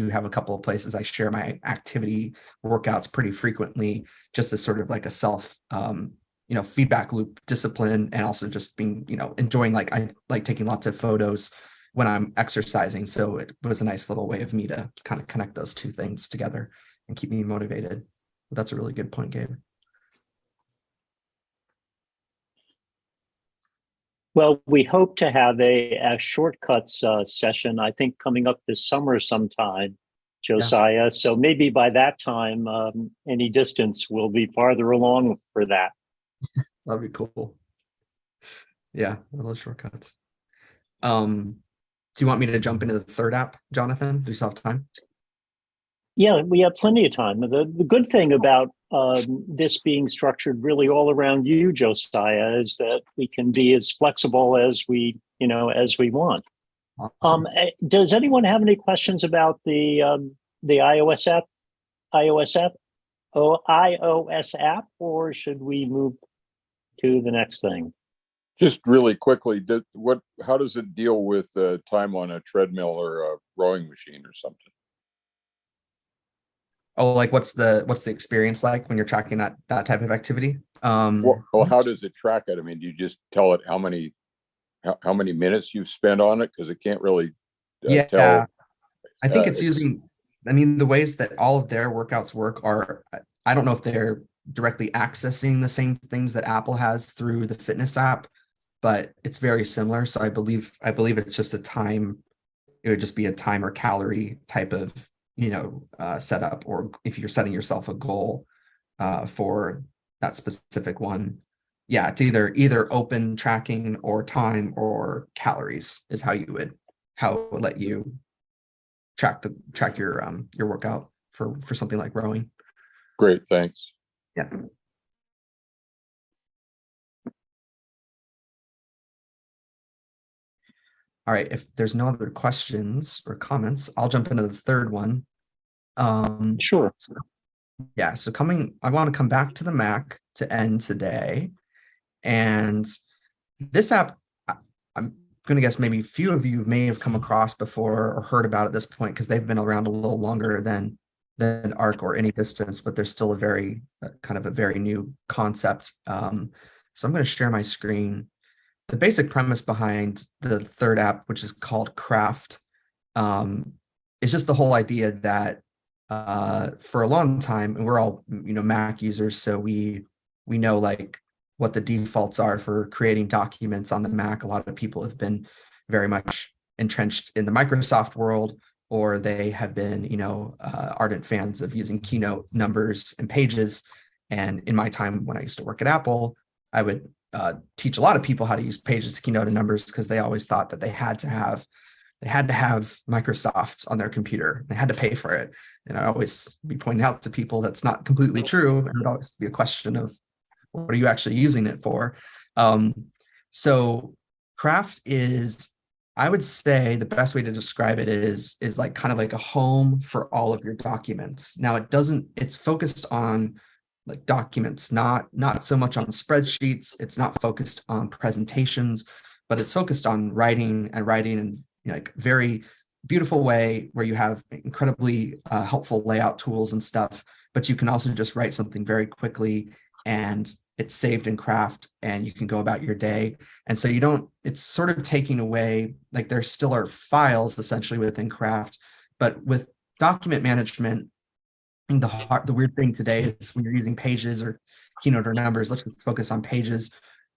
have a couple of places I share my activity workouts pretty frequently, just as sort of like a self, feedback loop discipline, and also just being, enjoying, like I like taking lots of photos when I'm exercising. So it was a nice little way of me to kind of connect those two things together and keep me motivated. That's a really good point, Gabe. Well, we hope to have a shortcuts session, I think, coming up this summer sometime, Josiah. Yeah. So maybe by that time, Any Distance will be farther along for that. That'd be cool. Yeah, I love shortcuts. Do you want me to jump into the third app, Jonathan? Do you still have time? Yeah, we have plenty of time. The good thing about this being structured really all around you, Josiah, is that we can be as flexible as we want. Awesome. Does anyone have any questions about the iOS app, or should we move to the next thing? Just really quickly, how does it deal with time on a treadmill or a rowing machine or something? Oh, like what's the experience like when you're tracking that type of activity? Well, how does it track it? I mean, do you just tell it how many minutes you've spent on it? Because it can't really tell. I think it's using, the ways that all of their workouts work are, I don't know if they're directly accessing the same things that Apple has through the fitness app, but it's very similar. So I believe it's just a time. It would just be a time or calorie type of setup, or if you're setting yourself a goal for that specific one. Yeah, it's either open tracking or time or calories is how it would let you track your workout for something like rowing. Great, thanks. Yeah. All right, if there's no other questions or comments, I'll jump into the third one. Sure. So I want to come back to the Mac to end today. And this app, I'm going to guess maybe a few of you may have come across before or heard about at this point, because they've been around a little longer than Arc or Any Distance, but they're still a very new concept. So I'm going to share my screen. The basic premise behind the third app, which is called Craft, is just the whole idea that for a long time, and we're all, Mac users, so we know like what the defaults are for creating documents on the Mac. A lot of people have been very much entrenched in the Microsoft world, or they have been, ardent fans of using Keynote numbers and pages. And in my time when I used to work at Apple, I would teach a lot of people how to use pages, Keynote, and numbers, because they always thought that they had to have Microsoft on their computer. They had to pay for it. And I always be pointing out to people that's not completely true. And it would always be a question of, what are you actually using it for? So Craft is, I would say the best way to describe it is like kind of like a home for all of your documents. Now it's focused on like documents, not so much on spreadsheets. It's not focused on presentations, but it's focused on writing in like very beautiful way, where you have incredibly helpful layout tools and stuff, but you can also just write something very quickly, and it's saved in Craft, and you can go about your day. And so it's sort of taking away, like there still are files essentially within Craft, but with document management, the weird thing today is when you're using Pages or Keynote or Numbers, let's just focus on Pages,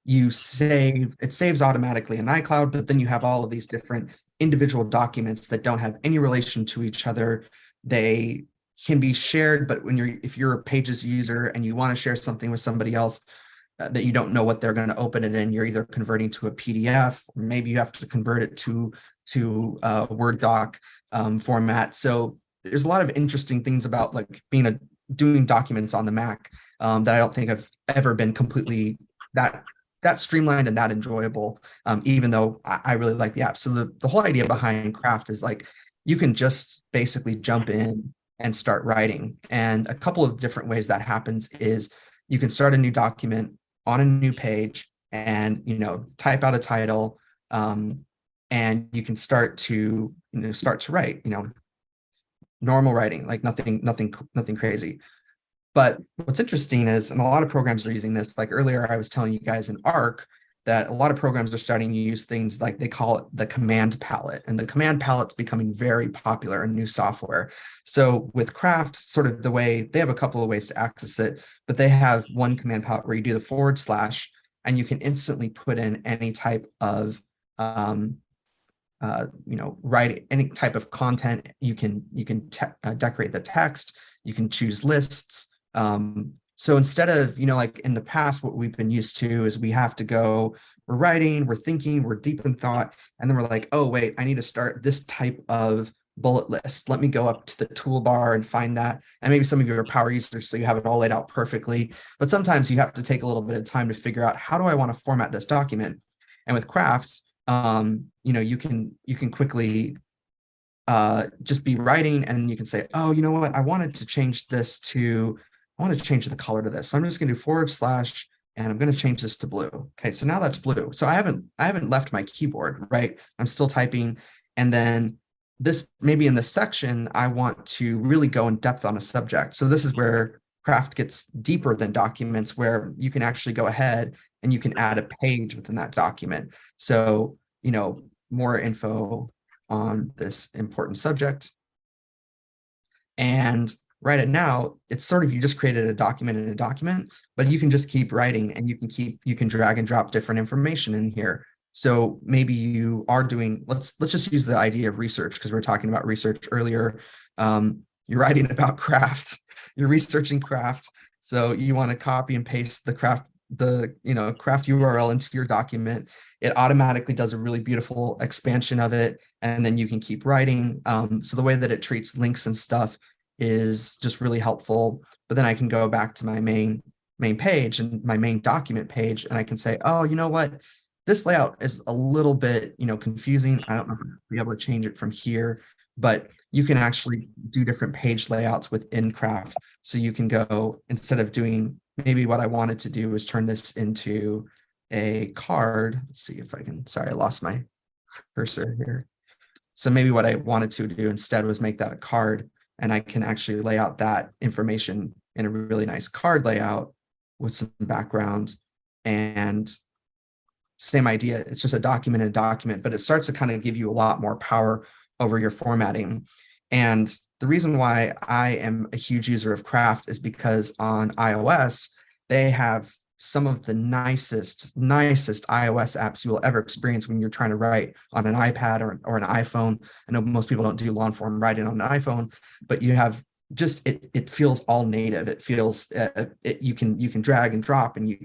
it saves automatically in iCloud, but then you have all of these different individual documents that don't have any relation to each other. They can be shared, but if you're a Pages user and you want to share something with somebody else that you don't know what they're going to open it in, you're either converting to a PDF, or maybe you have to convert it to a Word doc format. So there's a lot of interesting things about like doing documents on the Mac that I don't think have ever been completely that streamlined and that enjoyable, even though I really like the app. So the whole idea behind Craft is like, you can just basically jump in and start writing. And a couple of different ways that happens is you can start a new document on a new page and, type out a title, and you can start to write, normal writing, like nothing crazy. But what's interesting is, and a lot of programs are using this, like earlier I was telling you guys in Arc that a lot of programs are starting to use things like, they call it the command palette, and the command palette's becoming very popular in new software. So with Craft, sort of the way they have a couple of ways to access it, but they have one command palette where you do the / and you can instantly put in any type of write any type of content. You can decorate the text, you can choose lists. So instead of, like in the past, what we've been used to is we're writing, we're thinking, we're deep in thought, and then we're like, oh, wait, I need to start this type of bullet list. Let me go up to the toolbar and find that. And maybe some of you are power users, so you have it all laid out perfectly. But sometimes you have to take a little bit of time to figure out, how do I want to format this document? And with Craft, you can quickly just be writing, and you can say, oh, you know what, I want to change the color to this. So I'm just going to do / and I'm going to change this to blue. Okay, so now that's blue. So I haven't left my keyboard, right? I'm still typing. And then maybe in this section, I want to really go in depth on a subject. So this is where Craft gets deeper than documents, where you can actually go ahead and you can add a page within that document. So, more info on this important subject. And right now, it's sort of, you just created a document in a document, but you can just keep writing, and you can drag and drop different information in here. So maybe you are doing, let's just use the idea of research, because we were talking about research earlier. You're writing about Craft, you're researching Craft. So you want to copy and paste the Craft URL into your document. It automatically does a really beautiful expansion of it, and then you can keep writing. So the way that it treats links and stuff is just really helpful. But then I can go back to my main page and my main document page, and I can say, oh, you know what, this layout is a little bit, confusing. I don't know if I'll be able to change it from here, but you can actually do different page layouts within Craft. So you can go, instead of doing, maybe what I wanted to do is turn this into a card. Let's see if I can, sorry, I lost my cursor here. So maybe what I wanted to do instead was make that a card, and I can actually lay out that information in a really nice card layout with some background. And same idea, it's just a document in a document, but it starts to kind of give you a lot more power over your formatting. And the reason why I am a huge user of Craft is because on iOS, they have some of the nicest iOS apps you will ever experience when you're trying to write on an iPad or an iPhone. I know most people don't do long form writing on an iPhone, but you have just it feels all native. It feels you can drag and drop, and you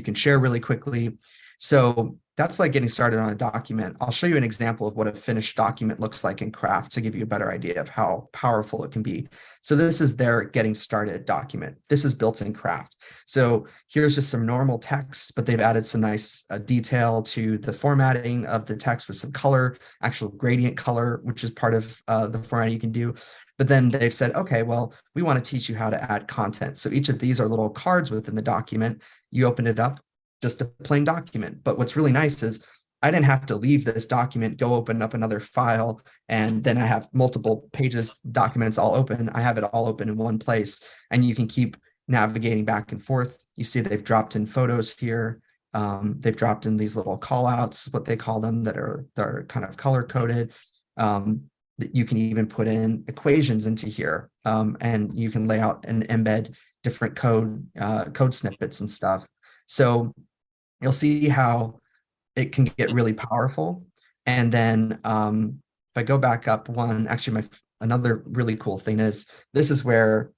can share really quickly. So that's like getting started on a document. I'll show you an example of what a finished document looks like in Craft to give you a better idea of how powerful it can be. So this is their getting started document. This is built in Craft. So here's just some normal text, but they've added some nice detail to the formatting of the text with some color, actual gradient color, which is part of the format you can do. But then they've said, okay, well, we want to teach you how to add content. So each of these are little cards within the document. You open it up, just a plain document. But what's really nice is I didn't have to leave this document, go open up another file, and then I have multiple pages, documents all open. I have it all open in one place, and you can keep navigating back and forth. You see they've dropped in photos here. They've dropped in these little call outs, what they call them, that are kind of color coded. That you can even put in equations into here, and you can lay out and embed different code snippets and stuff. So you'll see how it can get really powerful. And then if I go back up one, actually another really cool thing is, this is where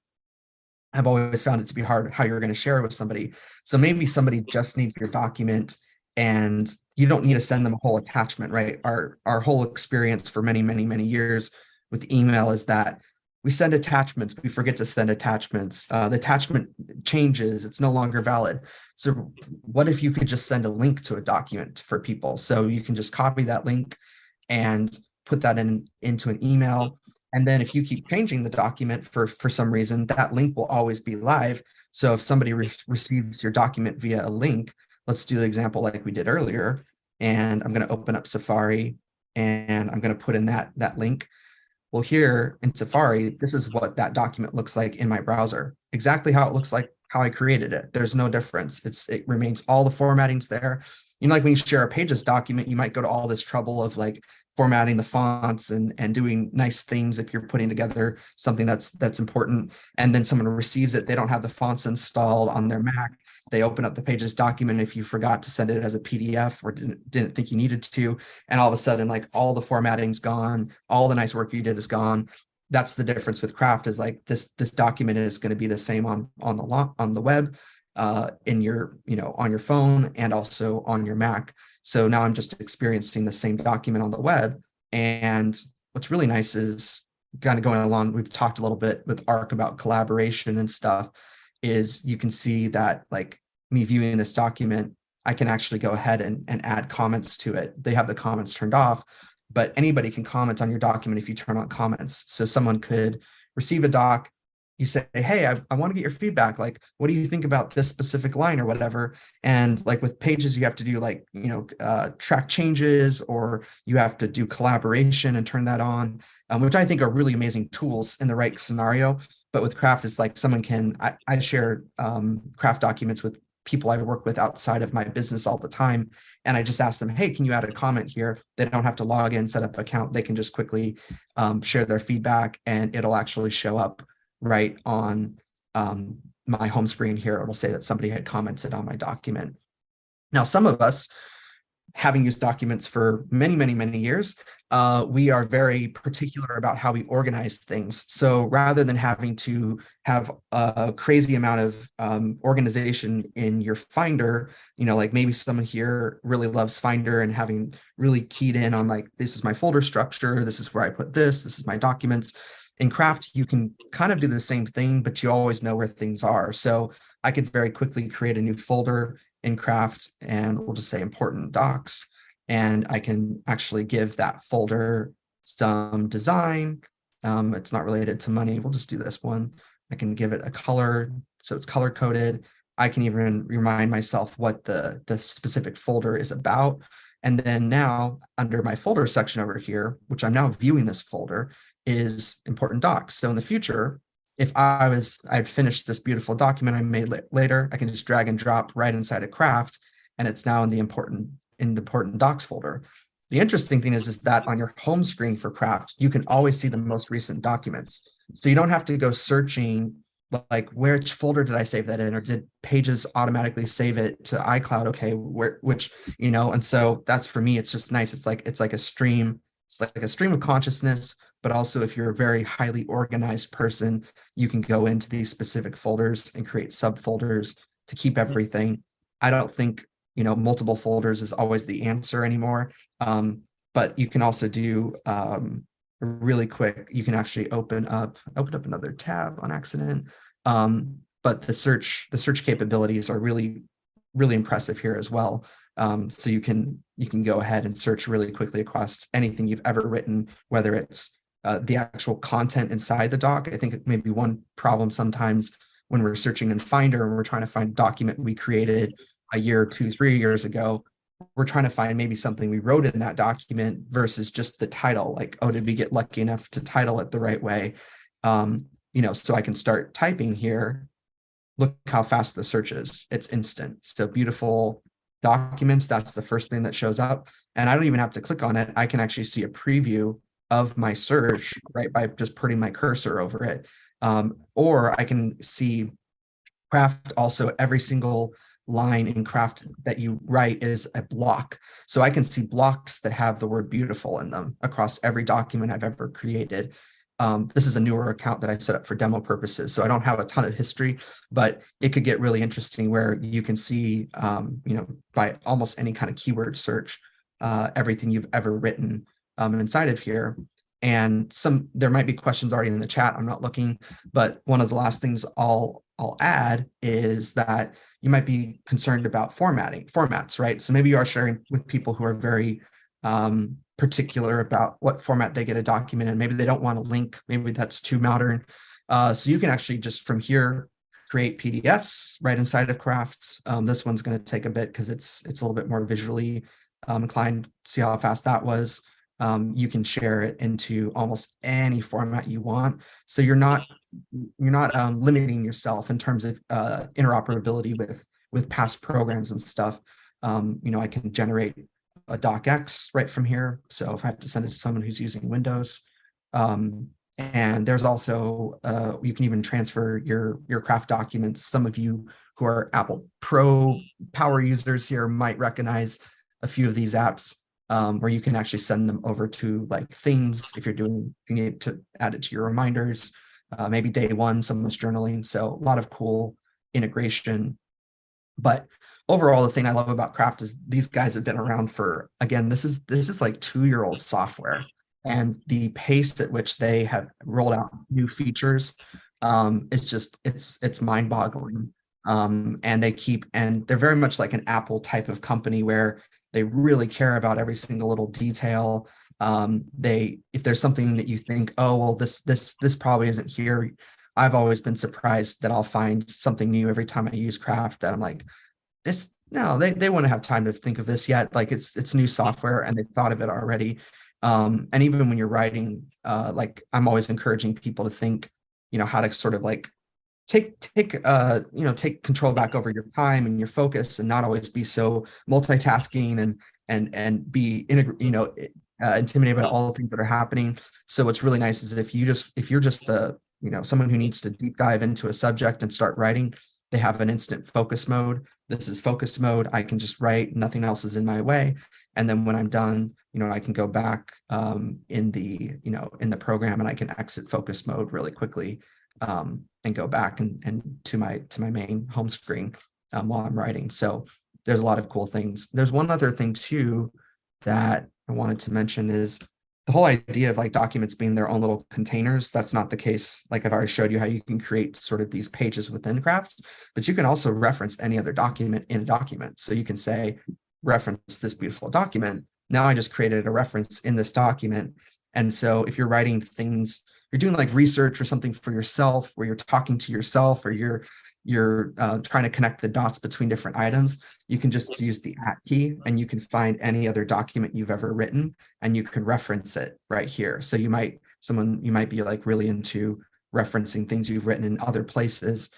I've always found it to be hard how you're going to share it with somebody. So maybe somebody just needs your document and you don't need to send them a whole attachment, right? Our whole experience for many years with email is that we send attachments, we forget to send attachments. The attachment changes, it's no longer valid. So what if you could just send a link to a document for people? So you can just copy that link and put that into an email. And then if you keep changing the document for some reason, that link will always be live. So if somebody receives your document via a link, let's do the example like we did earlier. And I'm going to open up Safari and I'm going to put in that link. Well, here in Safari, this is what that document looks like in my browser. Exactly how it looks like, how I created it. There's no difference. It remains, all the formatting's there. You know, like when you share a Pages document, you might go to all this trouble of like formatting the fonts and doing nice things if you're putting together something that's important. And then someone receives it, they don't have the fonts installed on their Mac. They open up the Pages document if you forgot to send it as a PDF or didn't think you needed to, and all of a sudden, like, all the formatting's gone, all the nice work you did is gone. That's the difference with Craft, is like this document is going to be the same on the web, in your, on your phone, and also on your Mac. So now I'm just experiencing the same document on the web. And what's really nice is, kind of going along, we've talked a little bit with ARC about collaboration and stuff, is you can see that, like, me viewing this document, I can actually go ahead and add comments to it. They have the comments turned off, but anybody can comment on your document if you turn on comments. So someone could receive a doc, you say, hey, I want to get your feedback. Like, what do you think about this specific line or whatever? And like with Pages, you have to do like, track changes, or you have to do collaboration and turn that on, which I think are really amazing tools in the right scenario. But with Craft, it's like someone can, I share Craft documents with people I work with outside of my business all the time. And I just ask them, hey, can you add a comment here? They don't have to log in, set up an account. They can just quickly share their feedback, and it'll actually show up right on my home screen here. It'll say that somebody had commented on my document. Now, some of us, having used documents for many years, we are very particular about how we organize things. So rather than having to have a crazy amount of organization in your Finder, like maybe someone here really loves Finder and having really keyed in on, like, this is my folder structure, this is where I put this is my documents. In Craft, you can kind of do the same thing, but you always know where things are. So I could very quickly create a new folder in Craft, and we'll just say important docs. And I can actually give that folder some design. It's not related to money. We'll just do this one. I can give it a color, so it's color coded. I can even remind myself what the specific folder is about. And then now, under my folder section over here, which I'm now viewing this folder, is important docs. So in the future, if I'd finished this beautiful document I made later, I can just drag and drop right inside of Craft, and it's now in the important docs folder. The interesting thing is that on your home screen for Craft, you can always see the most recent documents. So you don't have to go searching like which folder did I save that in, or did Pages automatically save it to iCloud? Okay, which, and so that's, for me, it's just nice. It's like a stream. It's like a stream of consciousness, but also if you're a very highly organized person, you can go into these specific folders and create subfolders to keep everything. I don't think, multiple folders is always the answer anymore. But you can also do really quick, you can actually open up another tab on accident. But the search capabilities are really, really impressive here as well. So you can go ahead and search really quickly across anything you've ever written, whether it's the actual content inside the doc. I think maybe one problem sometimes when we're searching in Finder and we're trying to find a document we created a year, 2, 3 years ago, we're trying to find maybe something we wrote in that document versus just the title. Like, oh, did we get lucky enough to title it the right way? So I can start typing here. Look how fast the search is. It's instant. So beautiful documents, that's the first thing that shows up. And I don't even have to click on it. I can actually see a preview of my search, right, by just putting my cursor over it. Or I can see Craft also, every single line in Craft that you write is a block. So I can see blocks that have the word beautiful in them across every document I've ever created. This is a newer account that I set up for demo purposes, so I don't have a ton of history, but it could get really interesting where you can see, by almost any kind of keyword search, everything you've ever written inside of here. And there might be questions already in the chat. I'm not looking, but one of the last things I'll add is that you might be concerned about formats, right? So maybe you are sharing with people who are very particular about what format they get a document in. Maybe they don't want a link. Maybe that's too modern. So you can actually just from here create PDFs right inside of Craft. This one's going to take a bit because it's a little bit more visually inclined. See how fast that was. You can share it into almost any format you want. So you're not limiting yourself in terms of interoperability with past programs and stuff. I can generate a docx right from here. So if I have to send it to someone who's using Windows, and there's also you can even transfer your Craft documents. Some of you who are Apple Pro power users here might recognize a few of these apps. Where you can actually send them over to like things if you need to add it to your reminders, maybe day one, someone's journaling. So a lot of cool integration. But overall, the thing I love about Craft is these guys have been around for, again, this is like 2-year-old software, and the pace at which they have rolled out new features, it's mind-boggling. And they're very much like an Apple type of company where they really care about every single little detail. If there's something that you think, oh, well, this probably isn't here. I've always been surprised that I'll find something new every time I use Craft that I'm like, they wouldn't have time to think of this yet. Like it's new software and they've thought of it already. And even when you're writing, like I'm always encouraging people to think, how to sort of like take control back over your time and your focus, and not always be so multitasking and be intimidated by all the things that are happening. So what's really nice is if you're just someone who needs to deep dive into a subject and start writing, they have an instant focus mode. This is focus mode. I can just write, nothing else is in my way. And then when I'm done, I can go back in the program and I can exit focus mode really quickly. And go back and to my main home screen while I'm writing. So there's a lot of cool things. There's one other thing too that I wanted to mention is the whole idea of like documents being their own little containers. That's not the case. Like I've already showed you how you can create sort of these pages within Craft, but you can also reference any other document in a document. So you can say, reference this beautiful document. Now I just created a reference in this document. And so if you're writing things, you're doing like research or something for yourself, where you're talking to yourself, or you're trying to connect the dots between different items, you can just use the @ key and you can find any other document you've ever written and you can reference it right here. So you might be like really into referencing things you've written in other places.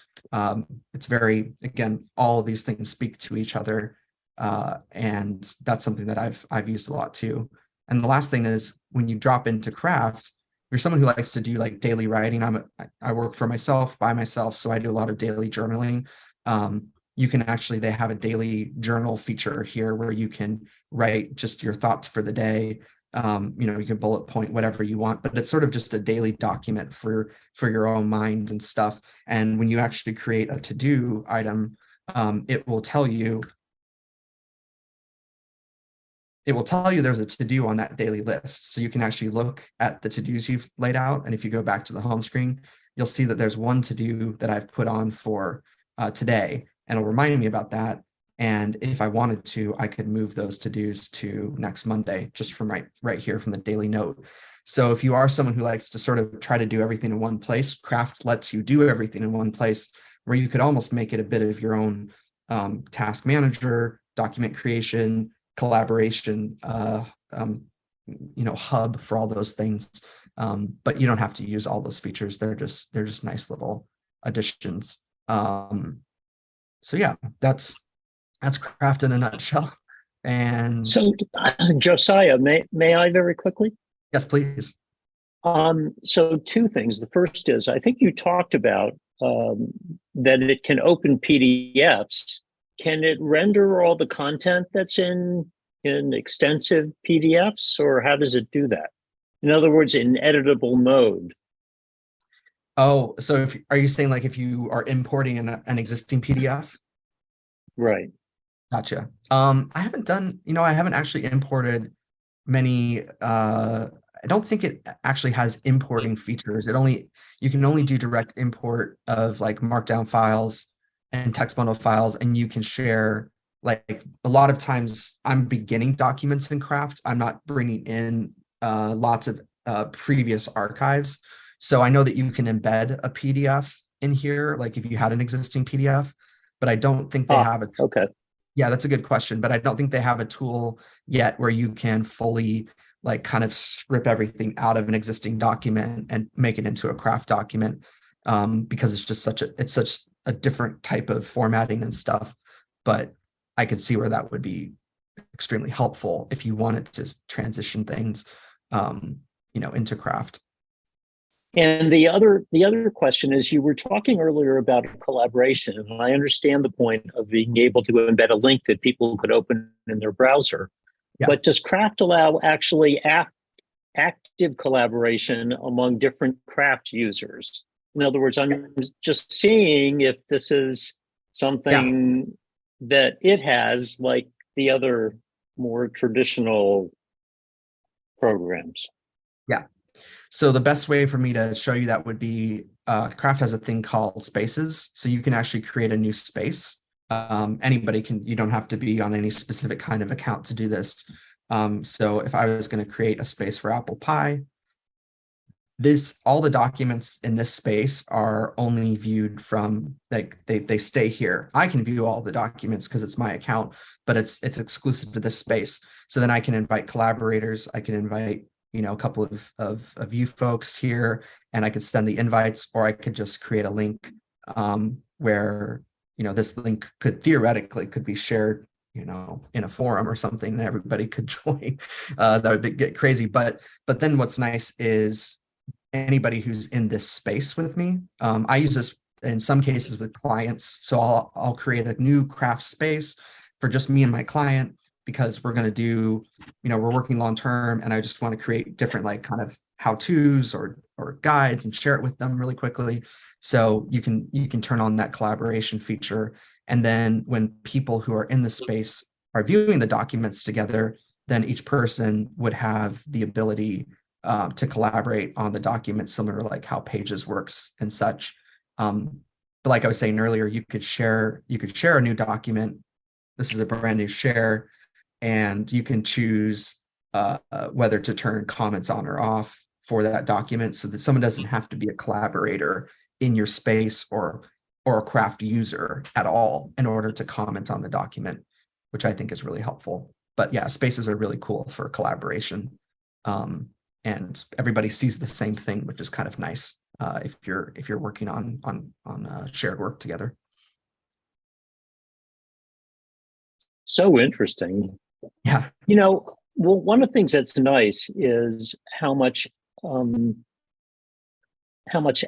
It's very, again, all of these things speak to each other. And that's something that I've used a lot too. And the last thing is when you drop into Craft, if you're someone who likes to do like daily writing, I work for myself by myself, so I do a lot of daily journaling. You can actually, they have a daily journal feature here where you can write just your thoughts for the day. You can bullet point whatever you want, but it's sort of just a daily document for your own mind and stuff. And when you actually create a to-do item, it will tell you there's a to-do on that daily list. So you can actually look at the to-dos you've laid out. And if you go back to the home screen, you'll see that there's one to-do that I've put on for today, and it'll remind me about that. And if I wanted to, I could move those to-dos to next Monday, just from right here from the daily note. So if you are someone who likes to sort of try to do everything in one place, Craft lets you do everything in one place, where you could almost make it a bit of your own task manager, document creation, collaboration, hub for all those things. But you don't have to use all those features. They're just nice little additions. So yeah, that's Craft in a nutshell. And so, Josiah, may I very quickly? Yes, please. So two things. The first is, I think you talked about that it can open PDFs. Can it render all the content that's in extensive PDFs, or how does it do that? In other words, in editable mode. Oh, so are you saying like if you are importing an existing PDF? Right. Gotcha. I haven't actually imported many. I don't think it actually has importing features. You can only do direct import of like markdown files and text bundle files, and you can share, like, a lot of times I'm beginning documents in Craft. I'm not bringing in lots of previous archives. So I know that you can embed a PDF in here, like if you had an existing PDF, but I don't think they have it. Okay. Yeah, that's a good question, but I don't think they have a tool yet where you can fully like kind of strip everything out of an existing document and make it into a Craft document, because it's such a different type of formatting and stuff. But I could see where that would be extremely helpful if you wanted to transition things, into Craft. And the other question is, you were talking earlier about collaboration, and I understand the point of being able to embed a link that people could open in their browser. Yeah. But does Craft allow actually active collaboration among different Craft users? In other words, I'm just seeing if this is something that it has like the other more traditional programs. Yeah. So the best way for me to show you that would be Craft has a thing called Spaces. So you can actually create a new space. Anybody can, you don't have to be on any specific kind of account to do this. So if I was going to create a space for Apple Pie, all the documents in this space are only viewed from, like, they stay here. I can view all the documents because it's my account, but it's exclusive to this space. So then I can invite collaborators. I can invite, a couple of you folks here, and I could send the invites, or I could just create a link where, this link could theoretically be shared, in a forum or something, and everybody could join. That would get crazy. But then what's nice is anybody who's in this space with me, I use this in some cases with clients. So I'll create a new Craft space for just me and my client, because we're going to do, we're working long term, and I just want to create different, like, kind of how-tos or guides and share it with them really quickly. So you can turn on that collaboration feature, and then when people who are in the space are viewing the documents together, then each person would have the ability to collaborate on the document, similar to like how Pages works and such. But like I was saying earlier, you could share a new document. This is a brand new share, and you can choose whether to turn comments on or off for that document, so that someone doesn't have to be a collaborator in your space or a Craft user at all in order to comment on the document, which I think is really helpful. But yeah, spaces are really cool for collaboration. And everybody sees the same thing, which is kind of nice if you're working on shared work together. So interesting. Yeah. Well, one of the things that's nice is how much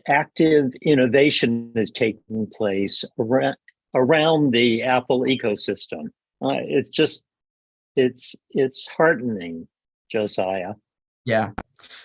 active innovation is taking place around the Apple ecosystem. It's heartening, Josiah. Yeah.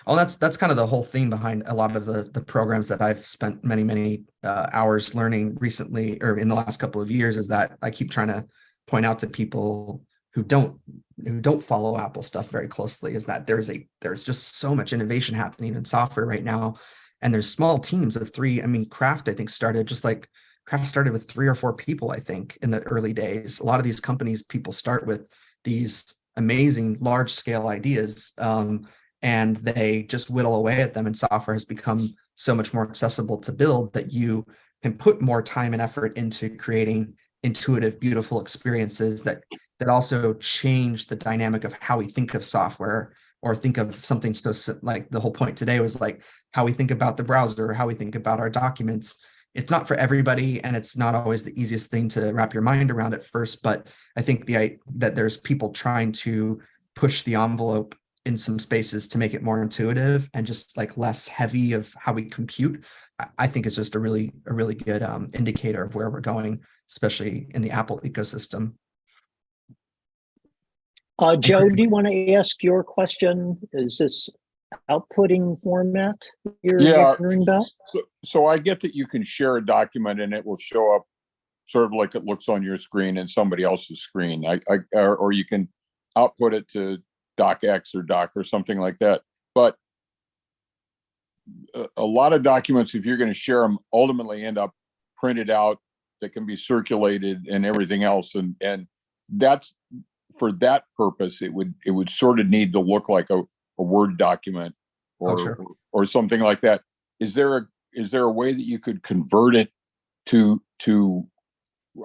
Oh, that's kind of the whole theme behind a lot of the programs that I've spent many hours learning recently, or in the last couple of years, is that I keep trying to point out to people who don't follow Apple stuff very closely, is that there's just so much innovation happening in software right now, and there's small teams of three. I mean, Kraft, I think, started with 3 or 4 people, I think, in the early days. A lot of these companies, people start with these amazing large scale ideas, and they just whittle away at them, and software has become so much more accessible to build that you can put more time and effort into creating intuitive, beautiful experiences that also change the dynamic of how we think of software, or think of something so like the whole point today was like how we think about the browser, how we think about our documents. It's not for everybody, and it's not always the easiest thing to wrap your mind around at first, but I think that there's people trying to push the envelope in some spaces to make it more intuitive and just like less heavy of how we compute. I think it's just a really good indicator of where we're going, especially in the Apple ecosystem. Joe, do you want to ask your question? Is this outputting format you're wondering about? So I get that you can share a document and it will show up sort of like it looks on your screen and somebody else's screen. Or you can output it to DocX or Doc or something like that. But a lot of documents, if you're going to share them, ultimately end up printed out that can be circulated and everything else. And that's, for that purpose, it would sort of need to look like a Word document or something like that. Is there a way that you could convert it to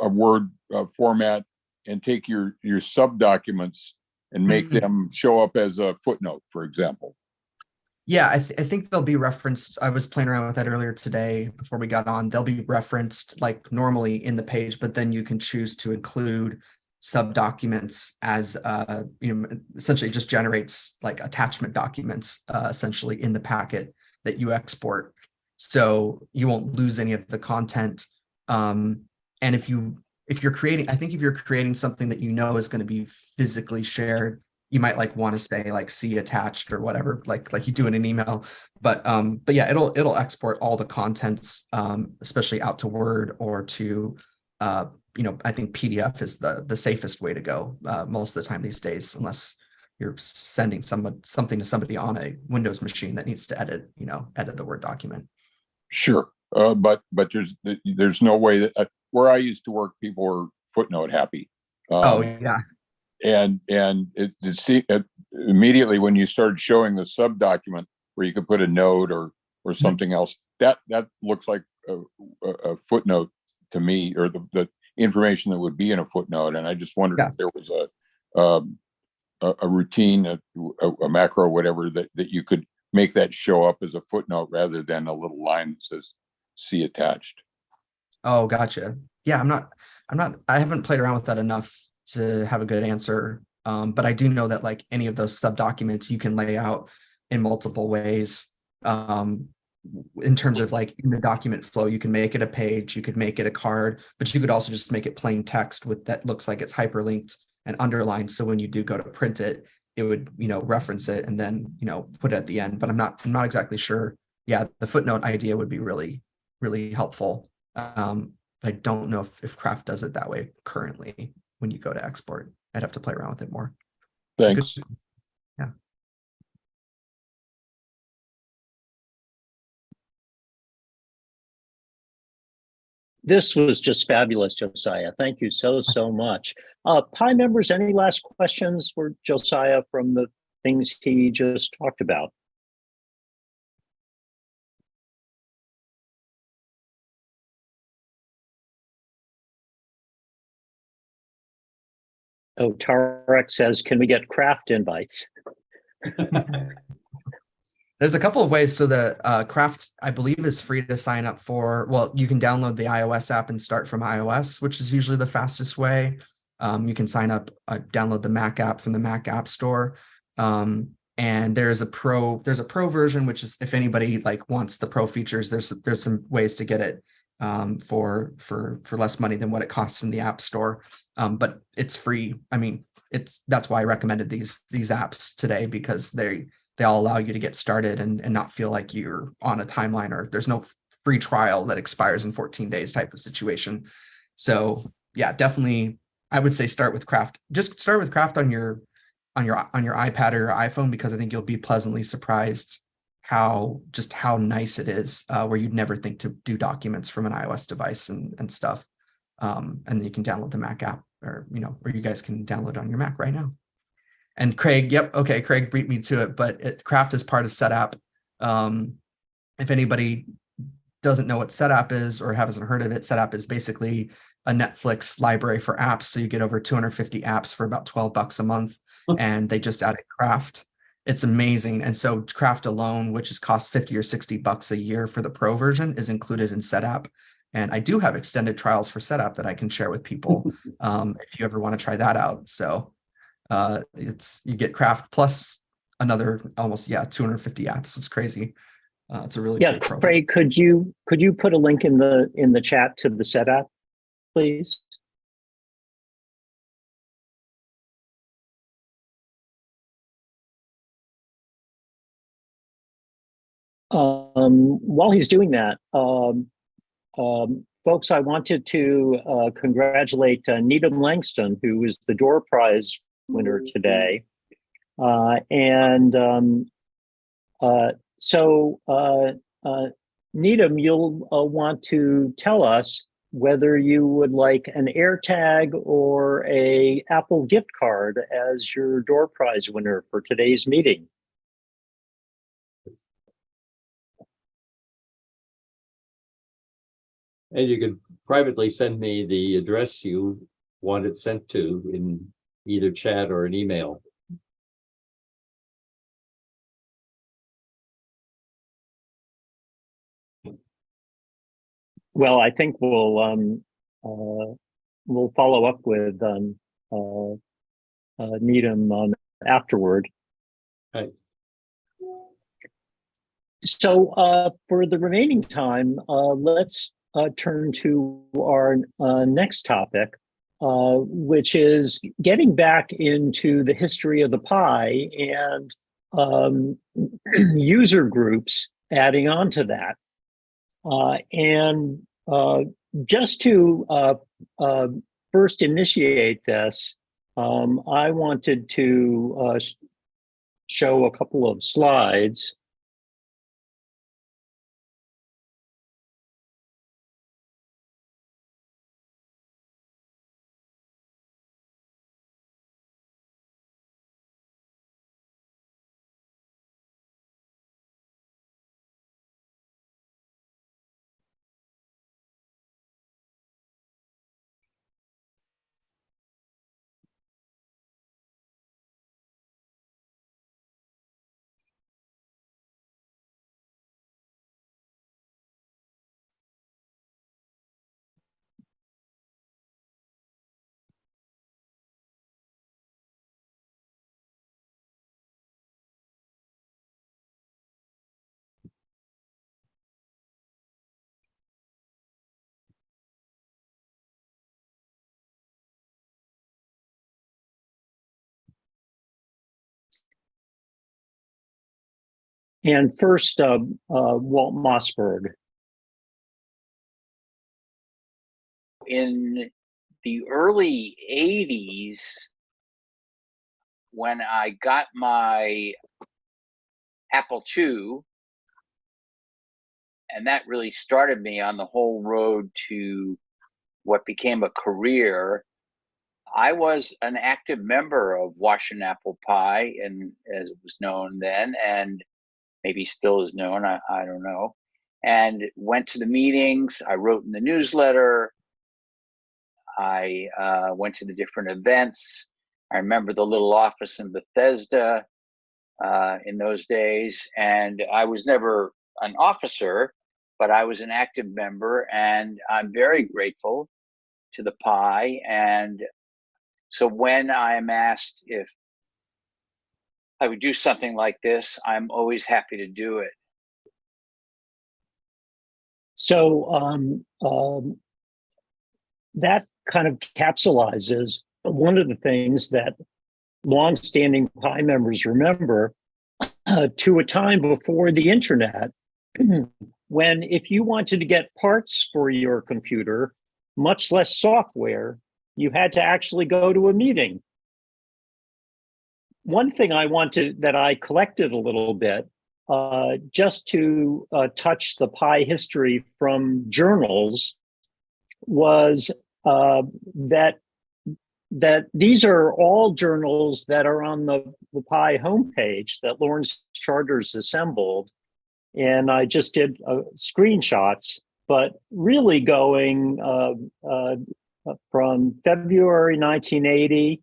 a Word format and take your sub documents and make them show up as a footnote, for example? Yeah, I think they'll be referenced. I was playing around with that earlier today before we got on. They'll be referenced like normally in the page, but then you can choose to include sub documents as essentially just generates like attachment documents essentially in the packet that you export, so you won't lose any of the content. And if you're creating something that you know is going to be physically shared, you might like want to say like see attached or whatever, like you do in an email. But yeah, it'll export all the contents, especially out to Word or to I think PDF is the safest way to go most of the time these days, unless you're sending something to somebody on a Windows machine that needs to edit the Word document. Sure, but there's no way that where I used to work, people were footnote happy. Oh yeah. And immediately when you started showing the sub document where you could put a note or something else, that looks like a footnote to me, or the information that would be in a footnote. And I just wondered if there was a routine, a macro, whatever, that you could make that show up as a footnote rather than a little line that says "see attached." Oh, gotcha. Yeah, I haven't played around with that enough to have a good answer. But I do know that like any of those sub documents you can lay out in multiple ways. In terms of like in the document flow, you can make it a page, you could make it a card, but you could also just make it plain text with that looks like it's hyperlinked and underlined. So when you do go to print it, it would, reference it and then, put it at the end. But I'm not exactly sure. Yeah, the footnote idea would be really, really helpful. I don't know if Kraft does it that way currently when you go to export. I'd have to play around with it more. Thanks. Yeah. This was just fabulous, Josiah. Thank you so much. Pi members, any last questions for Josiah from the things he just talked about? Oh, Tarek says, can we get Kraft invites? There's a couple of ways. So the Kraft, I believe, is free to sign up for. Well, you can download the iOS app and start from iOS, which is usually the fastest way. You can sign up, download the Mac app from the Mac App Store. And there's a pro version, which is, if anybody like wants the pro features, there's some ways to get it for less money than what it costs in the App Store. But it's free. I mean, that's why I recommended these apps today, because they all allow you to get started and not feel like you're on a timeline, or there's no free trial that expires in 14 days type of situation. So yeah, definitely, I would say start with Craft. Just start with Craft on your iPad or your iPhone, because I think you'll be pleasantly surprised how nice it is, where you'd never think to do documents from an iOS device and stuff. And then you can download the Mac app, or you guys can download it on your Mac right now. And Craig, yep, okay, Craig beat me to it, but Craft is part of Setapp. If anybody doesn't know what Setapp is or hasn't heard of it, Setapp is basically a Netflix library for apps. So you get over 250 apps for about $12 a month, and they just added Craft. It's amazing. And so Craft alone, which costs $50 or $60 a year for the pro version, is included in Setapp. And I do have extended trials for Setapp that I can share with people if you ever want to try that out. So you get Craft plus another almost 250 apps. It's crazy. It's a really cool program. Craig, could you put a link in the chat to the Setapp, please? While he's doing that, folks, I wanted to congratulate Needham Langston, who is the Door Prize winner today. So Needham, you'll want to tell us whether you would like an AirTag or a Apple gift card as your Door Prize winner for today's meeting. And you could privately send me the address you want it sent to in either chat or an email. Well, I think we'll follow up with Needham afterward. Right. So for the remaining time, let's turn to our next topic, which is getting back into the history of the Pi and user groups adding on to that. Just to first initiate this, I wanted to show a couple of slides. And first, Walt Mossberg. In the early 80s, when I got my Apple II, and that really started me on the whole road to what became a career, I was an active member of Washington Apple Pi, and as it was known then, and maybe still is known, I don't know, and went to the meetings. I wrote in the newsletter. I went to the different events. I remember the little office in Bethesda in those days, and I was never an officer, but I was an active member, and I'm very grateful to the Pi. And so when I am asked if I would do something like this, I'm always happy to do it. So that kind of capsulizes one of the things that longstanding Pi members remember to a time before the internet, when if you wanted to get parts for your computer, much less software, you had to actually go to a meeting. One thing that I collected a little bit, just to touch the Pi history from journals, was that these are all journals that are on the Pi homepage that Lawrence Charters assembled. And I just did screenshots, but really going from February 1980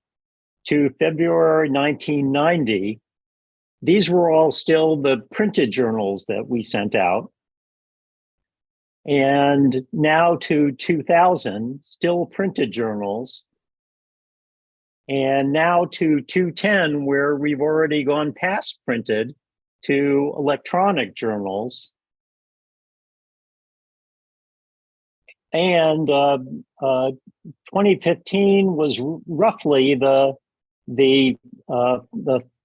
to February 1990, these were all still the printed journals that we sent out. And now to 2000, still printed journals. And now to 210, where we've already gone past printed to electronic journals. And 2015 was roughly the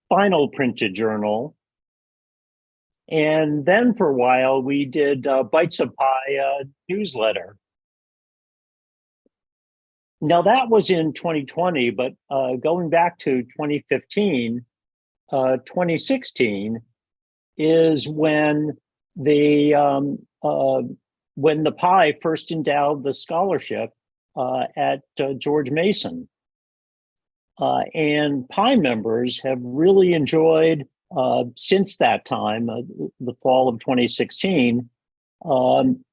final printed journal. And then for a while, we did Bytes of Pi newsletter. Now that was in 2020, but going back to 2015, 2016 is when the Pi first endowed the scholarship at George Mason. And Pi members have really enjoyed, since that time, the fall of 2016,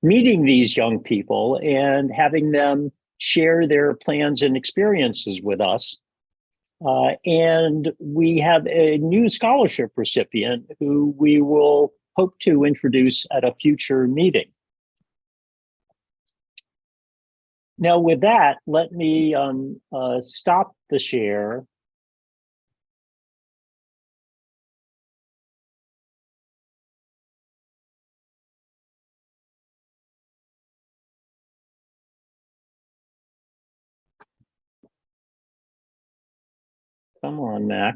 meeting these young people and having them share their plans and experiences with us. And we have a new scholarship recipient who we will hope to introduce at a future meeting. Now with that, let me stop the share. Come on, Mac.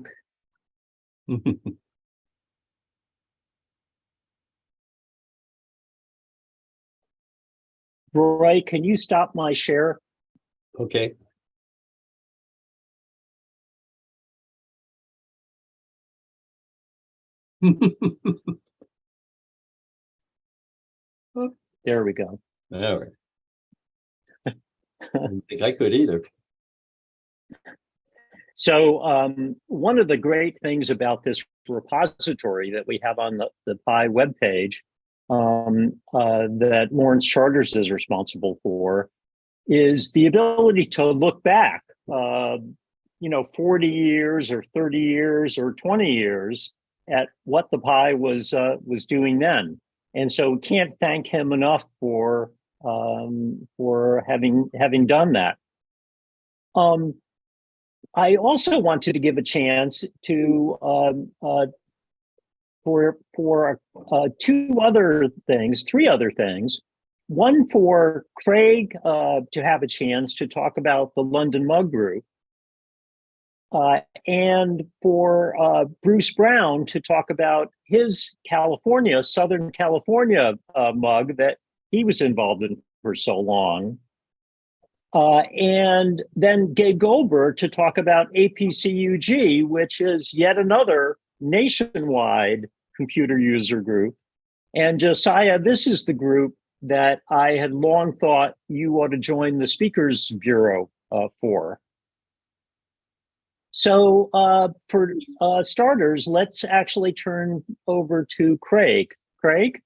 Roy, can you stop my share? Okay. There we go. All right. I don't think I could either. So one of the great things about this repository that we have on the Pi webpage that Lawrence Charters is responsible for is the ability to look back, 40 years or 30 years or 20 years at what the Pi was doing then. And so we can't thank him enough for having done that. I also wanted to give a chance to for three other things. One for Craig to have a chance to talk about the London Mug Group, and for Bruce Brown to talk about his Southern California mug that he was involved in for so long. And then Gabe Goldberg to talk about APCUG, which is yet another nationwide computer user group. And Josiah, this is the group that I had long thought you ought to join the Speakers Bureau for. So for starters, let's actually turn over to Craig. Craig?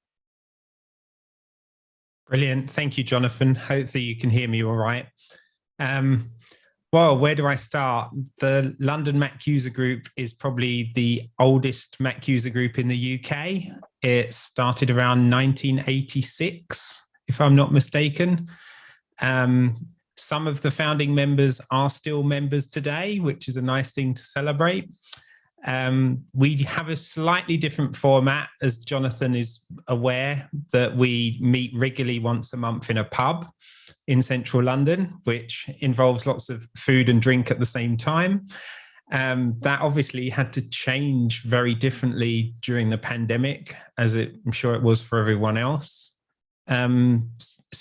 Brilliant. Thank you, Jonathan. Hopefully you can hear me all right. Well, where do I start? The London Mac User Group is probably the oldest Mac user group in the UK. It started around 1986, if I'm not mistaken. Some of the founding members are still members today, which is a nice thing to celebrate. We have a slightly different format, as Jonathan is aware, that we meet regularly once a month in a pub in central London, which involves lots of food and drink at the same time. That obviously had to change very differently during the pandemic, as I'm sure it was for everyone else. Some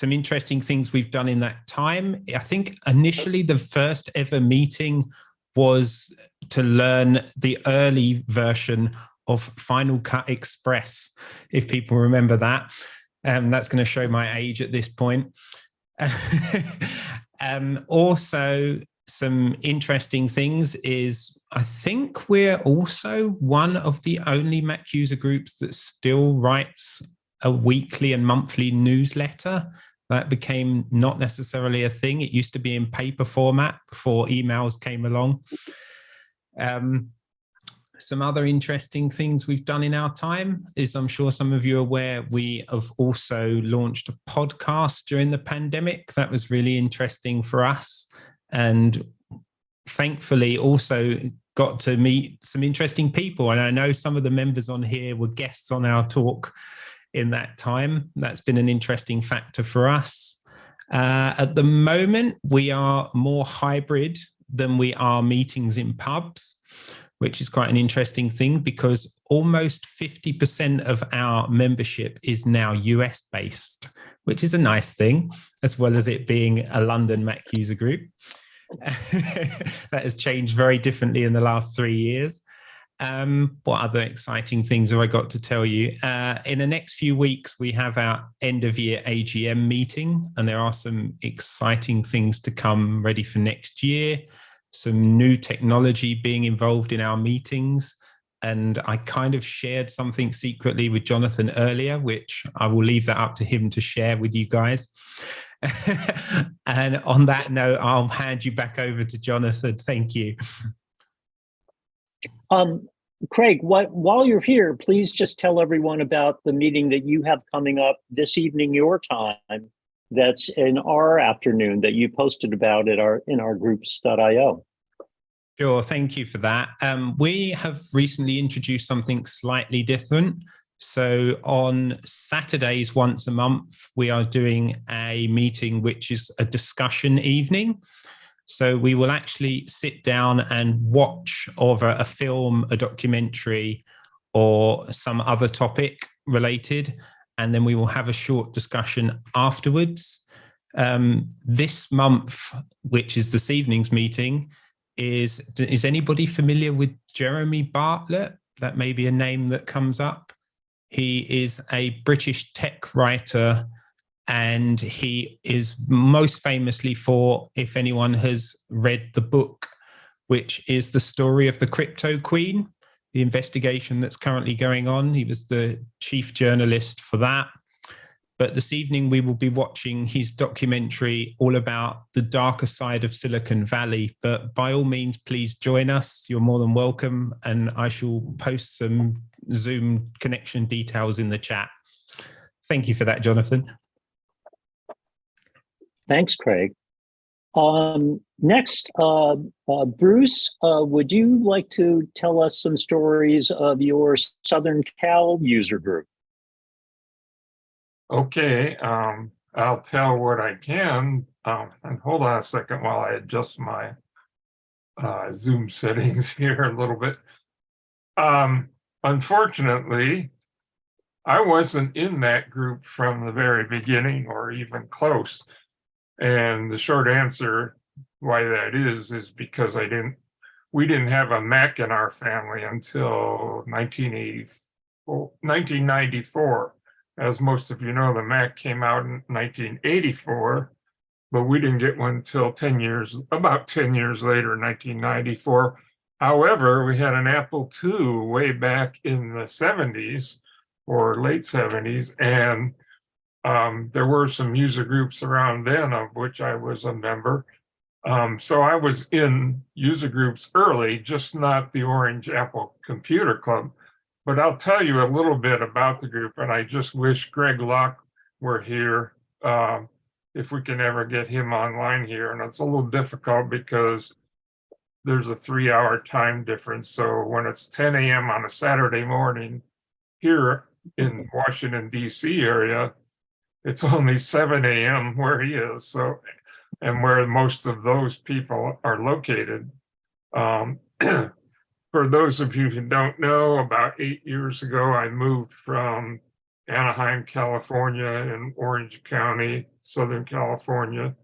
interesting things we've done in that time. I think initially the first ever meeting was to learn the early version of Final Cut Express, if people remember that. That's going to show my age at this point. Also, some interesting things is I think we're also one of the only Mac user groups that still writes a weekly and monthly newsletter. That became not necessarily a thing. It used to be in paper format before emails came along. Some other interesting things we've done in our time is, I'm sure some of you are aware, we have also launched a podcast during the pandemic. That was really interesting for us. And thankfully also got to meet some interesting people. And I know some of the members on here were guests on our talk in that time. That's been an interesting factor for us. At the moment, we are more hybrid than we are meetings in pubs, which is quite an interesting thing because almost 50% of our membership is now US based, which is a nice thing, as well as it being a London Mac user group. That has changed very differently in the last 3 years. What other exciting things have I got to tell you? In the next few weeks, we have our end of year AGM meeting, and there are some exciting things to come ready for next year. Some new technology being involved in our meetings. And I kind of shared something secretly with Jonathan earlier, which I will leave that up to him to share with you guys. And on that note, I'll hand you back over to Jonathan. Thank you. Craig, while you're here, please just tell everyone about the meeting that you have coming up this evening, your time, that's in our afternoon that you posted about in our groups.io. Sure, thank you for that. We have recently introduced something slightly different. So on Saturdays once a month, we are doing a meeting which is a discussion evening. So we will actually sit down and watch over a film, a documentary, or some other topic related, and then we will have a short discussion afterwards. This month, which is this evening's meeting, is anybody familiar with Jeremy Bartlett? That may be a name that comes up. He is a British tech writer, and he is most famously for, if anyone has read the book, which is the story of the Crypto Queen, the investigation that's currently going on. He was the chief journalist for that. But this evening, we will be watching his documentary all about the darker side of Silicon Valley. But by all means, please join us. You're more than welcome. And I shall post some Zoom connection details in the chat. Thank you for that, Jonathan. Thanks, Craig. Next, Bruce, would you like to tell us some stories of your Southern Cal user group? Okay, I'll tell what I can. And hold on a second while I adjust my Zoom settings here a little bit. Unfortunately, I wasn't in that group from the very beginning or even close. And the short answer why that is because we didn't have a Mac in our family until 1994. As most of you know, the Mac came out in 1984, but we didn't get one until about 10 years later, 1994. However, we had an Apple II way back in the 70s or late 70s, and there were some user groups around then of which I was a member. So I was in user groups early, just not the Orange Apple Computer Club. But I'll tell you a little bit about the group, and I just wish Greg Locke were here if we can ever get him online here. And it's a little difficult because there's a 3-hour time difference. So when it's 10 a.m. on a Saturday morning here in Washington, D.C. area, it's only 7 a.m. where he is. So, and where most of those people are located. For those of you who don't know, about 8 years ago, I moved from Anaheim, California, in Orange County, Southern California,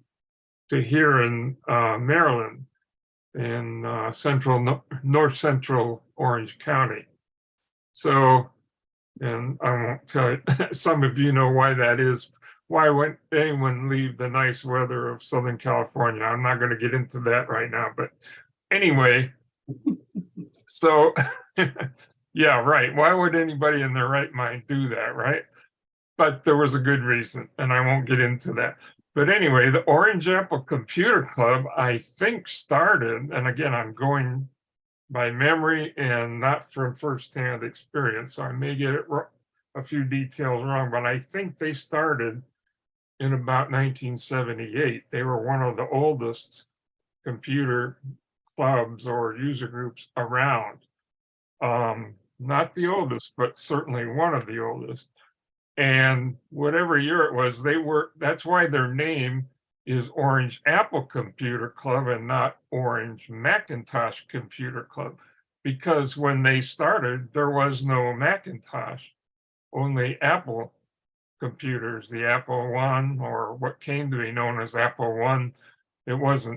to here in Maryland, in north central Orange County. So, and I won't tell you, some of you know why that is. Why would anyone leave the nice weather of Southern California? I'm not going to get into that right now, but anyway, so yeah, right. Why would anybody in their right mind do that, right? But there was a good reason, and I won't get into that. But anyway, the Orange Apple Computer Club, I think, started, and again, I'm going by memory and not from firsthand experience, so I may get it a few details wrong, but I think they started in about 1978. They were one of the oldest computer clubs or user groups around. Not the oldest, but certainly one of the oldest. And whatever year it was, that's why their name is Orange Apple Computer Club and not Orange Macintosh Computer Club. Because when they started, there was no Macintosh, only Apple computers, the Apple I, or what came to be known as Apple I. It was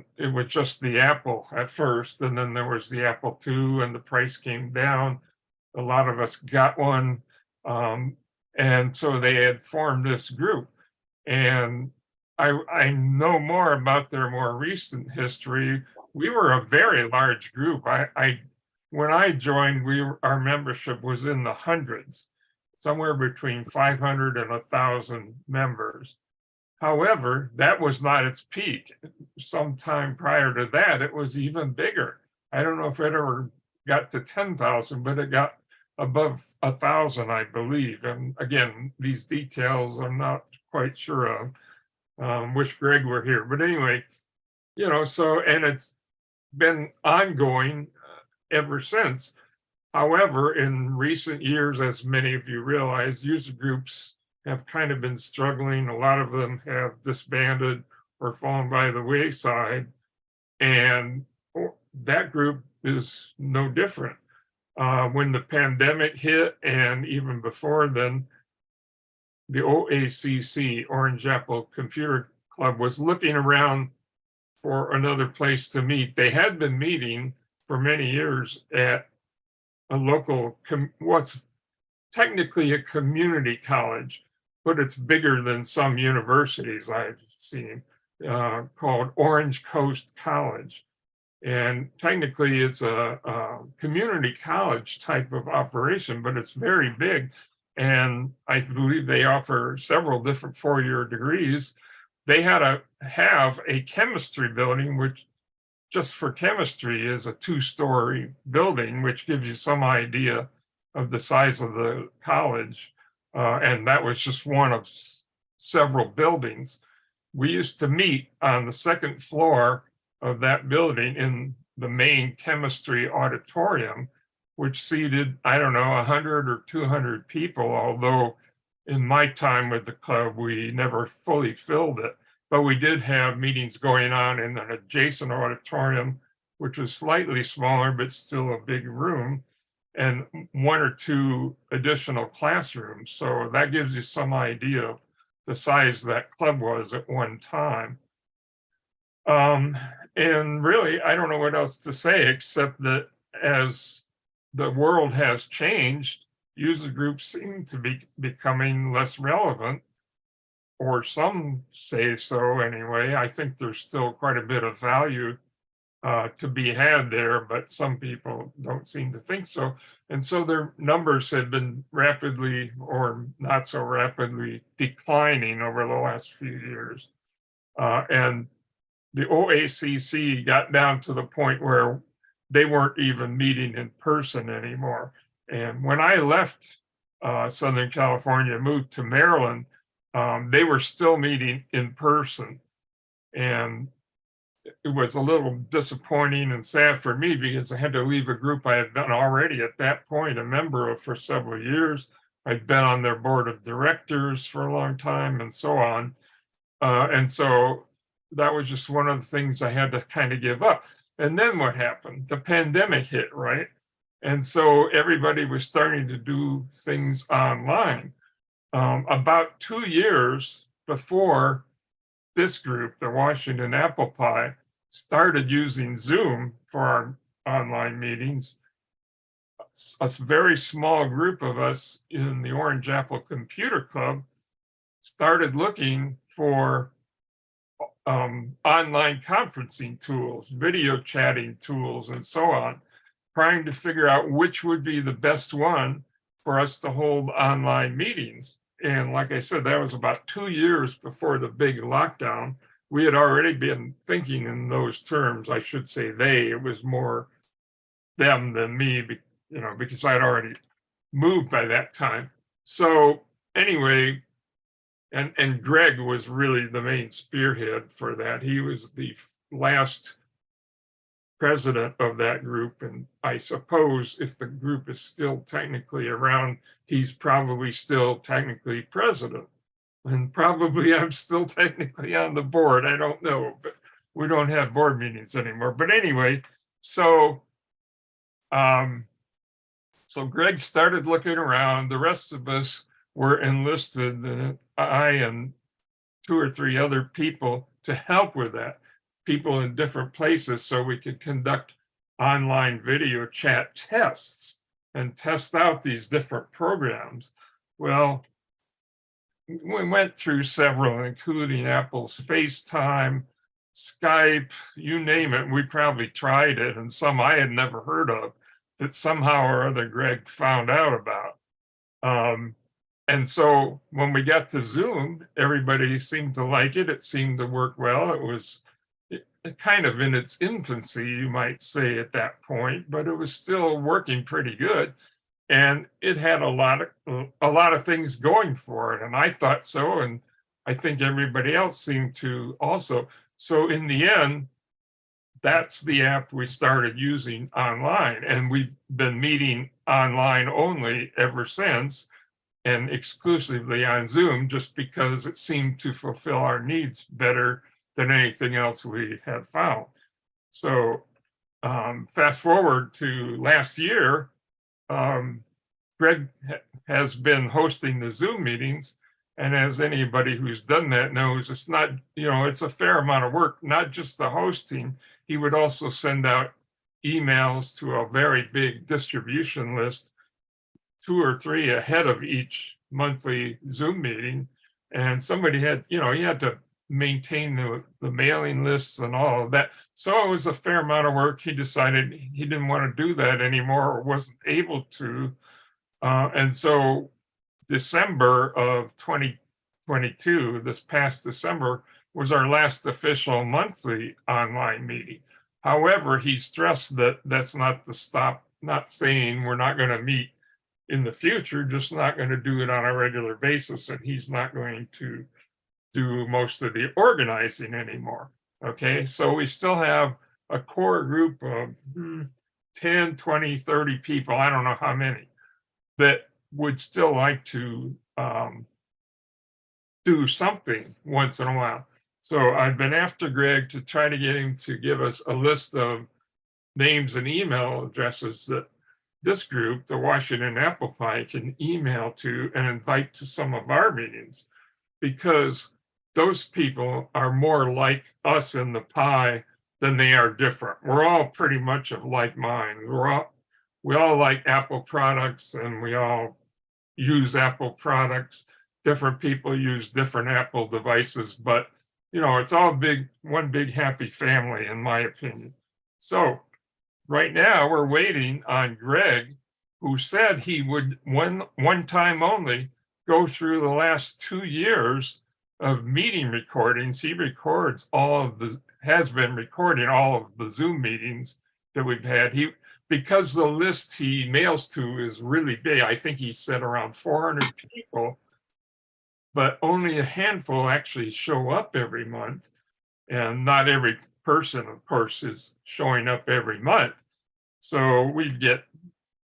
just the Apple at first, and then there was the Apple II, and the price came down. A lot of us got one. And so they had formed this group. And I know more about their more recent history. We were a very large group. When I joined, our membership was in the hundreds, somewhere between 500 and 1,000 members. However, that was not its peak. Sometime prior to that, it was even bigger. I don't know if it ever got to 10,000, but it got above 1,000, I believe. And again, these details I'm not quite sure of. Wish Greg were here. But anyway, so, and it's been ongoing ever since. However, in recent years, as many of you realize, user groups have kind of been struggling. A lot of them have disbanded or fallen by the wayside. And that group is no different. When the pandemic hit, and even before then, the OACC, Orange Apple Computer Club, was looking around for another place to meet. They had been meeting for many years at a local, what's technically a community college, but it's bigger than some universities I've seen, called Orange Coast College. And technically it's a community college type of operation, but it's very big. And I believe they offer several different four-year degrees. They had to have a chemistry building, which just for chemistry is a 2-story building, which gives you some idea of the size of the college. And that was just one of several buildings. We used to meet on the second floor of that building in the main chemistry auditorium, which seated, I don't know, 100 or 200 people, although in my time with the club, we never fully filled it. But we did have meetings going on in an adjacent auditorium, which was slightly smaller, but still a big room, and 1 or 2 additional classrooms. So that gives you some idea of the size that club was at one time. And really, I don't know what else to say, except that as the world has changed, user groups seem to be becoming less relevant, or some say so anyway. I think there's still quite a bit of value to be had there, but some people don't seem to think so. And so their numbers have been rapidly, or not so rapidly, declining over the last few years. And the OACC got down to the point where they weren't even meeting in person anymore. And when I left Southern California, moved to Maryland, they were still meeting in person. And it was a little disappointing and sad for me because I had to leave a group I had been already at that point a member of for several years. I'd been on their board of directors for a long time and so on. And so that was just one of the things I had to kind of give up. And then what happened? The pandemic hit, right? And so everybody was starting to do things online. About 2 years before this group, the Washington Apple Pie, started using Zoom for our online meetings, a very small group of us in the Orange Apple Computer Club started looking for online conferencing tools, video chatting tools, and so on, trying to figure out which would be the best one for us to hold online meetings. And like I said, that was about 2 years before the big lockdown. We had already been thinking in those terms. I should say they, it was more them than me, because I'd already moved by that time. So anyway, and Greg was really the main spearhead for that. He was the last president of that group. And I suppose if the group is still technically around, he's probably still technically president. And probably I'm still technically on the board. I don't know, but we don't have board meetings anymore. But anyway, so Greg started looking around. The rest of us were enlisted, I and 2 or 3 other people, to help with that. People in different places so we could conduct online video chat tests and test out these different programs. Well, we went through several, including Apple's FaceTime, Skype, you name it. We probably tried it, and some I had never heard of that somehow or other Greg found out about. And so when we got to Zoom, everybody seemed to like it. It seemed to work well. It was kind of in its infancy, you might say, at that point, but it was still working pretty good. And it had a lot of things going for it. And I thought so. And I think everybody else seemed to also. So in the end, that's the app we started using online. And we've been meeting online only ever since, and exclusively on Zoom, just because it seemed to fulfill our needs better than anything else we had found. So fast forward to last year, Greg has been hosting the Zoom meetings. And as anybody who's done that knows, it's not, it's a fair amount of work, not just the hosting. He would also send out emails to a very big distribution list, 2 or 3 ahead of each monthly Zoom meeting. And somebody had, he had to maintain the mailing lists and all of that. So it was a fair amount of work. He decided he didn't want to do that anymore, or wasn't able to. And so December of 2022, this past December, was our last official monthly online meeting. However, he stressed that that's not the stop, not saying we're not going to meet in the future, just not going to do it on a regular basis, and he's not going to do most of the organizing anymore. Okay, so we still have a core group of 10, 20, 30 people, I don't know how many, that would still like to do something once in a while. So I've been after Greg to try to get him to give us a list of names and email addresses that this group, the Washington Apple Pie, can email to and invite to some of our meetings, because those people are more like us in the pie than they are different. We're all pretty much of like mind. We all like Apple products, and we all use Apple products. Different people use different Apple devices, but it's all one big happy family, in my opinion. So right now we're waiting on Greg, who said he would one time only go through the last 2 years of meeting recordings. He has been recording all of the Zoom meetings that we've had. Because the list he mails to is really big. I think he said around 400 people, but only a handful actually show up every month. And not every person, of course, is showing up every month. So we get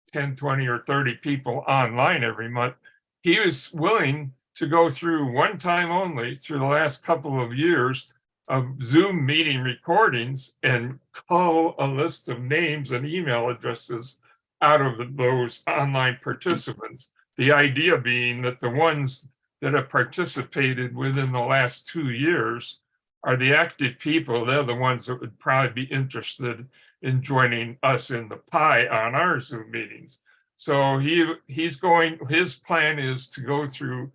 10, 20, or 30 people online every month. He was willing to go through one time only through the last couple of years of Zoom meeting recordings and call a list of names and email addresses out of those online participants. The idea being that the ones that have participated within the last 2 years are the active people. They're the ones that would probably be interested in joining us in the Pi on our Zoom meetings. So his plan is to go through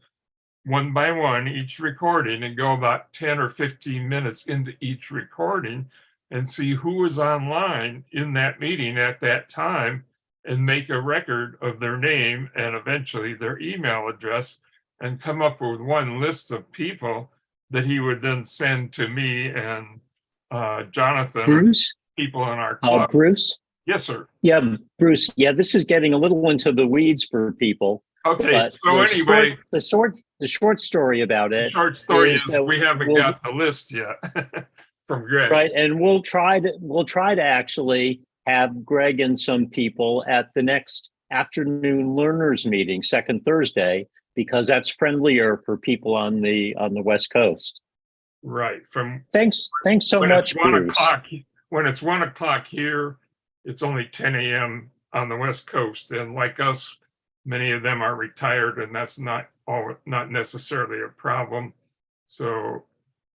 one by one each recording and go about 10 or 15 minutes into each recording and see who was online in that meeting at that time and make a record of their name and eventually their email address and come up with one list of people that he would then send to me and Jonathan, Bruce, people in our club. Bruce? Yes, sir. Yeah, Bruce. Yeah, this is getting a little into the weeds for people. Okay, so anyway, the short story about it. The short story is we haven't got the list yet from Greg. Right, and we'll try to actually have Greg and some people at the next afternoon learners meeting, second Thursday, because that's friendlier for people on the West Coast. Right. Thanks so much, Bruce. When it's 1 o'clock here, it's only 10 a.m. on the West Coast, and like us, many of them are retired, and that's not necessarily a problem. So,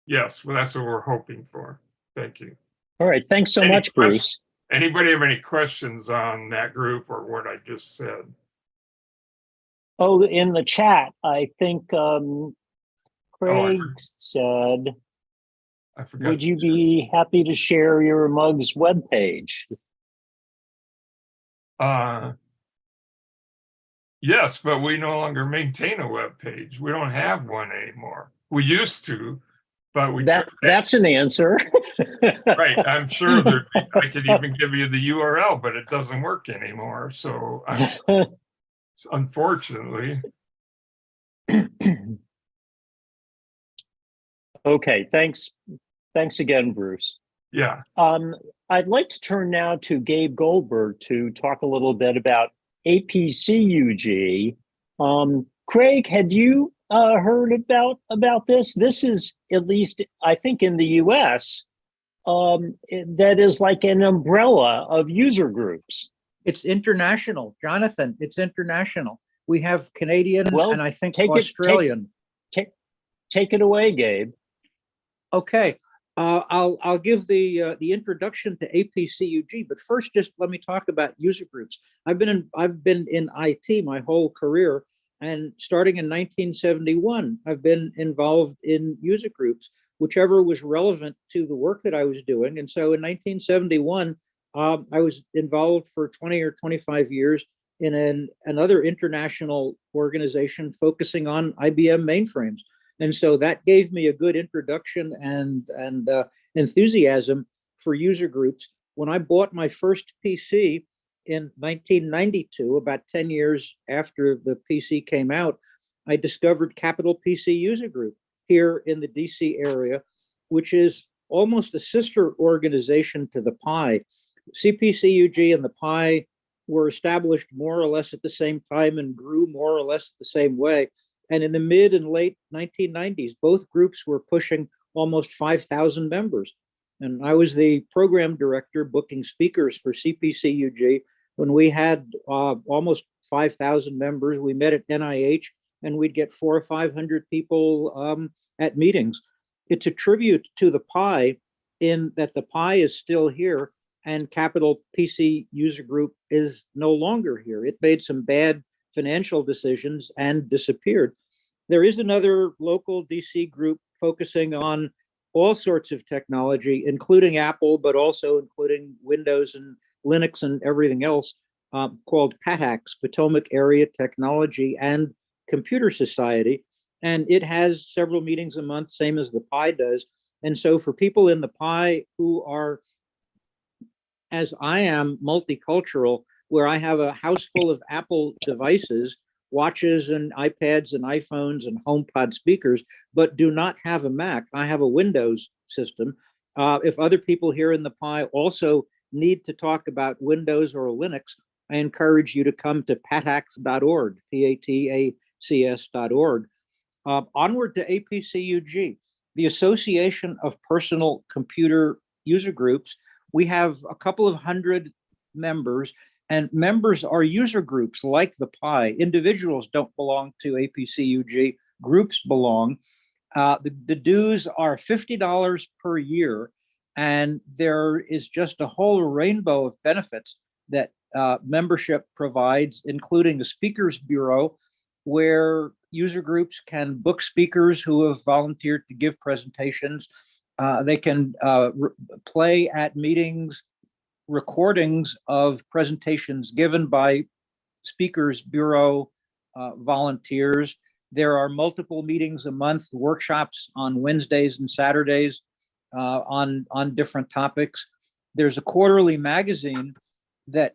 yes, well, that's what we're hoping for. Thank you. All right. Thanks so much, Bruce. Anybody have any questions on that group or what I just said? Oh, in the chat, I think Craig said, I forgot. Would you be happy to share your mug's webpage? Yes, but we no longer maintain a web page. We don't have one anymore. We used to, but that's an answer. Right. I'm sure that I could even give you the URL, but it doesn't work anymore. So unfortunately. Okay, thanks again, Bruce. Yeah. I'd like to turn now to Gabe Goldberg to talk a little bit about APCUG. Craig, had you heard about this? This is, at least I think in the US, that is like an umbrella of user groups. It's international, Jonathan. It's international. We have Canadian and I think Australian. Take it away, Gabe. Okay. I'll give the introduction to APCUG, but first, just let me talk about user groups. I've been in IT my whole career, and starting in 1971, I've been involved in user groups, whichever was relevant to the work that I was doing. And so, in 1971, I was involved for 20 or 25 years in another international organization focusing on IBM mainframes. And so that gave me a good introduction and enthusiasm for user groups. When I bought my first PC in 1992, about 10 years after the PC came out, I discovered Capital PC User Group here in the DC area, which is almost a sister organization to the Pi. CPCUG and the Pi were established more or less at the same time and grew more or less the same way. And in the mid and late 1990s, both groups were pushing almost 5,000 members. And I was the program director booking speakers for CPCUG when we had almost 5,000 members. We met at NIH and we'd get 400 or 500 people at meetings. It's a tribute to the Pi in that the Pi is still here and Capital PC User Group is no longer here. It made some bad financial decisions and disappeared. There is another local DC group focusing on all sorts of technology, including Apple, but also including Windows and Linux and everything else, called PATAX, Potomac Area Technology and Computer Society. And it has several meetings a month, same as the Pi does. And so for people in the Pi who are, as I am, multicultural, where I have a house full of Apple devices, watches and iPads and iPhones and HomePod speakers, but do not have a Mac. I have a Windows system. If other people here in the Pi also need to talk about Windows or Linux, I encourage you to come to patacs.org, PATACS.org. Onward to APCUG, the Association of Personal Computer User Groups. We have a couple of hundred members, and members are user groups like the Pi. Individuals don't belong to APCUG, groups belong. The dues are $50 per year, and there is just a whole rainbow of benefits that membership provides, including a speakers bureau, where user groups can book speakers who have volunteered to give presentations. They can play at meetings recordings of presentations given by speakers bureau volunteers. There are multiple meetings a month, workshops on Wednesdays and Saturdays on different topics. There's a quarterly magazine that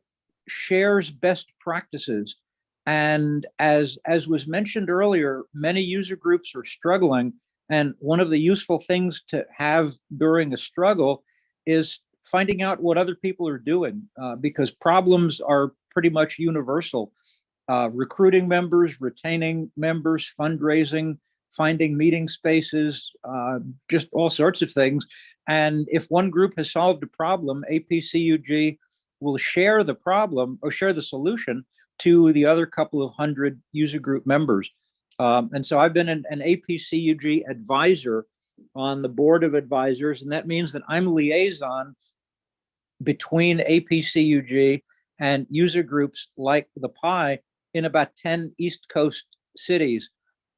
shares best practices. And as was mentioned earlier, many user groups are struggling. And one of the useful things to have during a struggle is finding out what other people are doing, because problems are pretty much universal. Recruiting members, retaining members, fundraising, finding meeting spaces, just all sorts of things. And if one group has solved a problem, APCUG will share the problem or share the solution to the other couple of hundred user group members. And so I've been an APCUG advisor on the board of advisors, and that means that I'm liaison between APCUG and user groups like the Pi in about 10 East Coast cities.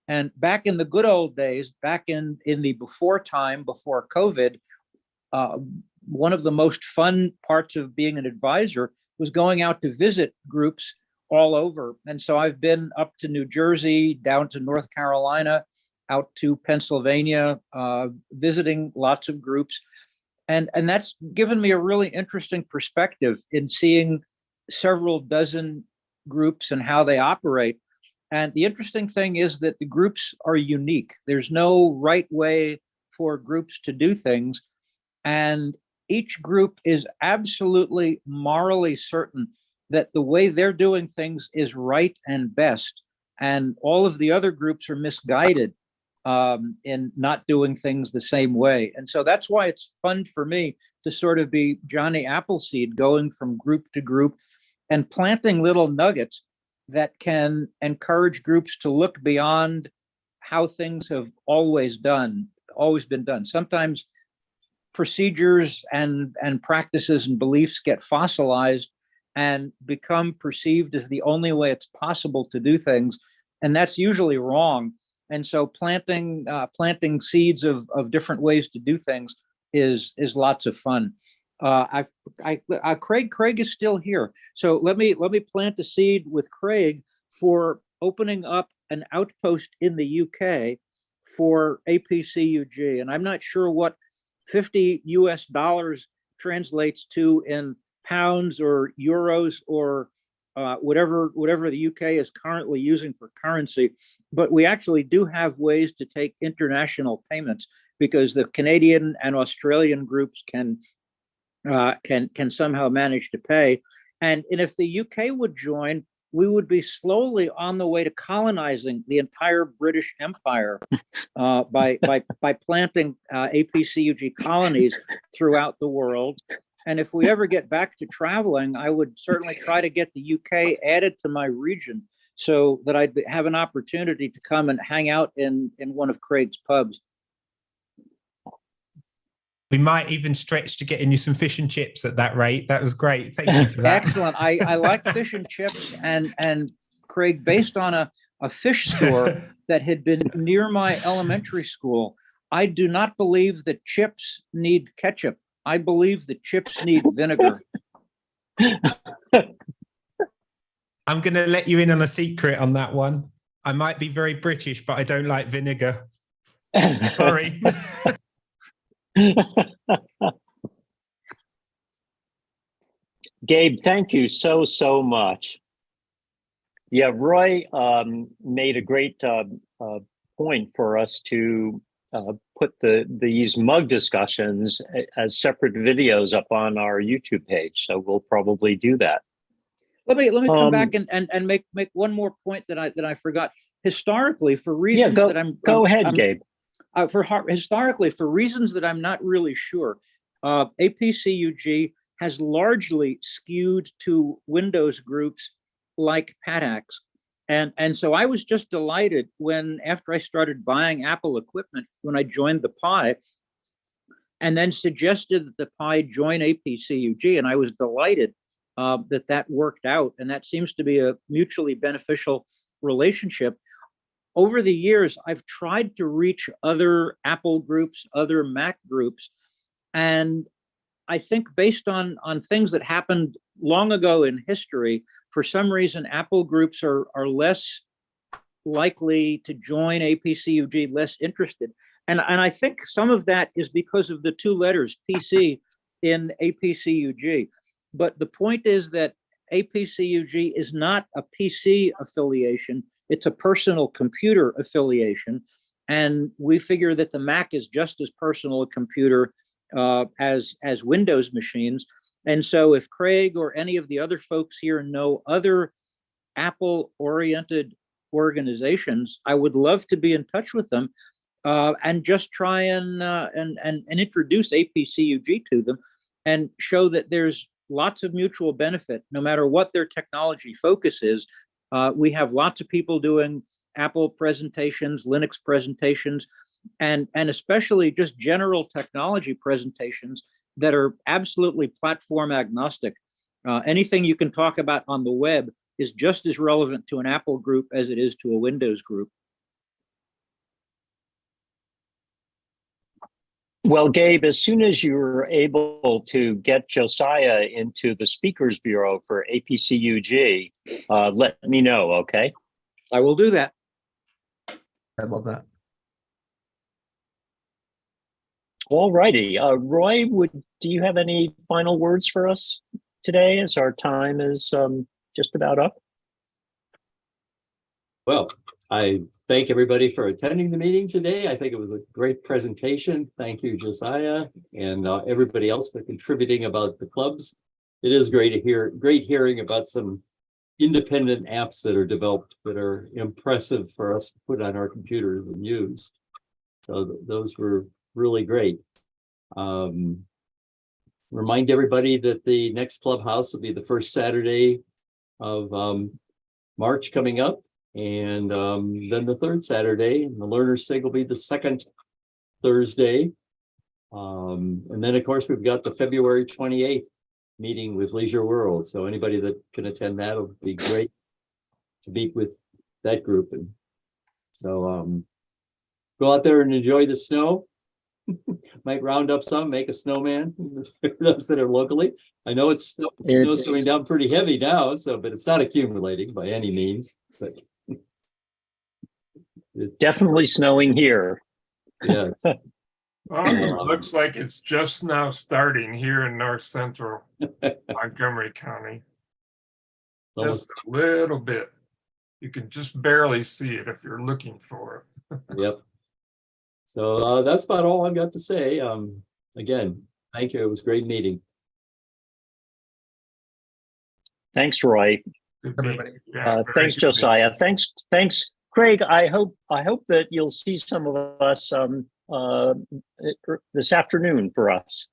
And back in the good old days, back in the before COVID, one of the most fun parts of being an advisor was going out to visit groups all over. And so I've been up to New Jersey, down to North Carolina, out to Pennsylvania, visiting lots of groups. And that's given me a really interesting perspective in seeing several dozen groups and how they operate. And the interesting thing is that the groups are unique. There's no right way for groups to do things. And each group is absolutely morally certain that the way they're doing things is right and best. And all of the other groups are misguided in not doing things the same way. And so that's why it's fun for me to sort of be Johnny Appleseed, going from group to group and planting little nuggets that can encourage groups to look beyond how things have always been done. Sometimes procedures and practices and beliefs get fossilized and become perceived as the only way it's possible to do things, and that's usually wrong. And so planting seeds of different ways to do things is lots of fun. Craig is still here, so let me plant a seed with Craig for opening up an outpost in the UK for APCUG, and I'm not sure what $50 US translates to in pounds or euros or whatever the UK is currently using for currency, but we actually do have ways to take international payments because the Canadian and Australian groups can somehow manage to pay. And if the UK would join, we would be slowly on the way to colonizing the entire British Empire by planting APCUG colonies throughout the world. And if we ever get back to traveling, I would certainly try to get the UK added to my region so that I'd have an opportunity to come and hang out in one of Craig's pubs. We might even stretch to getting you some fish and chips at that rate. That was great. Thank you for that. Excellent. I like fish and chips. And Craig, based on a fish store that had been near my elementary school, I do not believe that chips need ketchup. I believe that chips need vinegar. I'm going to let you in on a secret on that one. I might be very British, but I don't like vinegar. Sorry. Gabe, thank you so much. Yeah, Roy made a great point for us to put these mug discussions as separate videos up on our YouTube page. So we'll probably do that. Let me come back and make one more point that I forgot. Historically, for reasons that I'm go ahead, Gabe. Historically, for reasons that I'm not really sure, APCUG has largely skewed to Windows groups like PATAX. And so I was just delighted when, after I started buying Apple equipment, when I joined the Pi, and then suggested that the Pi join APCUG, and I was delighted that worked out, and that seems to be a mutually beneficial relationship. Over the years, I've tried to reach other Apple groups, other Mac groups, and I think based on things that happened long ago in history, for some reason, Apple groups are less likely to join APCUG, less interested. And I think some of that is because of the two letters PC in APCUG. But the point is that APCUG is not a PC affiliation. It's a personal computer affiliation. And we figure that the Mac is just as personal a computer as Windows machines. And so if Craig or any of the other folks here know other Apple-oriented organizations, I would love to be in touch with them and just try and introduce APCUG to them and show that there's lots of mutual benefit, no matter what their technology focus is. We have lots of people doing Apple presentations, Linux presentations, and especially just general technology presentations that are absolutely platform agnostic. Anything you can talk about on the web is just as relevant to an Apple group as it is to a Windows group. Well, Gabe, as soon as you're able to get Josiah into the Speakers Bureau for APCUG, let me know, okay? I will do that. I love that. All righty. Roy, do you have any final words for us today, as our time is just about up? Well, I thank everybody for attending the meeting today. I think it was a great presentation. Thank you, Josiah, and everybody else for contributing about the clubs. It is great hearing about some independent apps that are developed that are impressive for us to put on our computers and use. So those were really great. Remind everybody that the next clubhouse will be the first Saturday of March coming up, and then the third Saturday, and the Learner's Sig will be the second Thursday. And then of course we've got the February 28th meeting with Leisure World. So anybody that can attend that will be great to meet with that group. And so go out there and enjoy the snow. Might round up some, make a snowman for those that are locally. I know it's snow's coming down pretty heavy now, but it's not accumulating by any means. But it's definitely snowing here. Yeah. Well, looks like it's just now starting here in north central Montgomery County. Just a little bit. You can just barely see it if you're looking for it. Yep. So that's about all I've got to say. Again, thank you. It was a great meeting. Thanks, Roy. Everybody. Thanks, Josiah. Thanks, Craig. I hope that you'll see some of us this afternoon for us.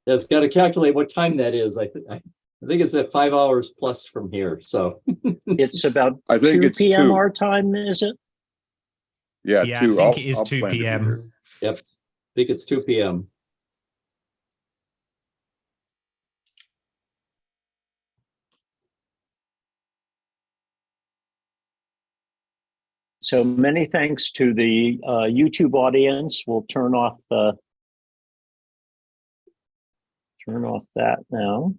Just got to calculate what time that is. I think it's at 5 hours plus from here. So it's about I think 2 it's p.m. 2. our time, is it? Yeah, 2. I think it is 2 p.m. Yep, I think it's 2 p.m. So many thanks to the YouTube audience. We'll turn off that now.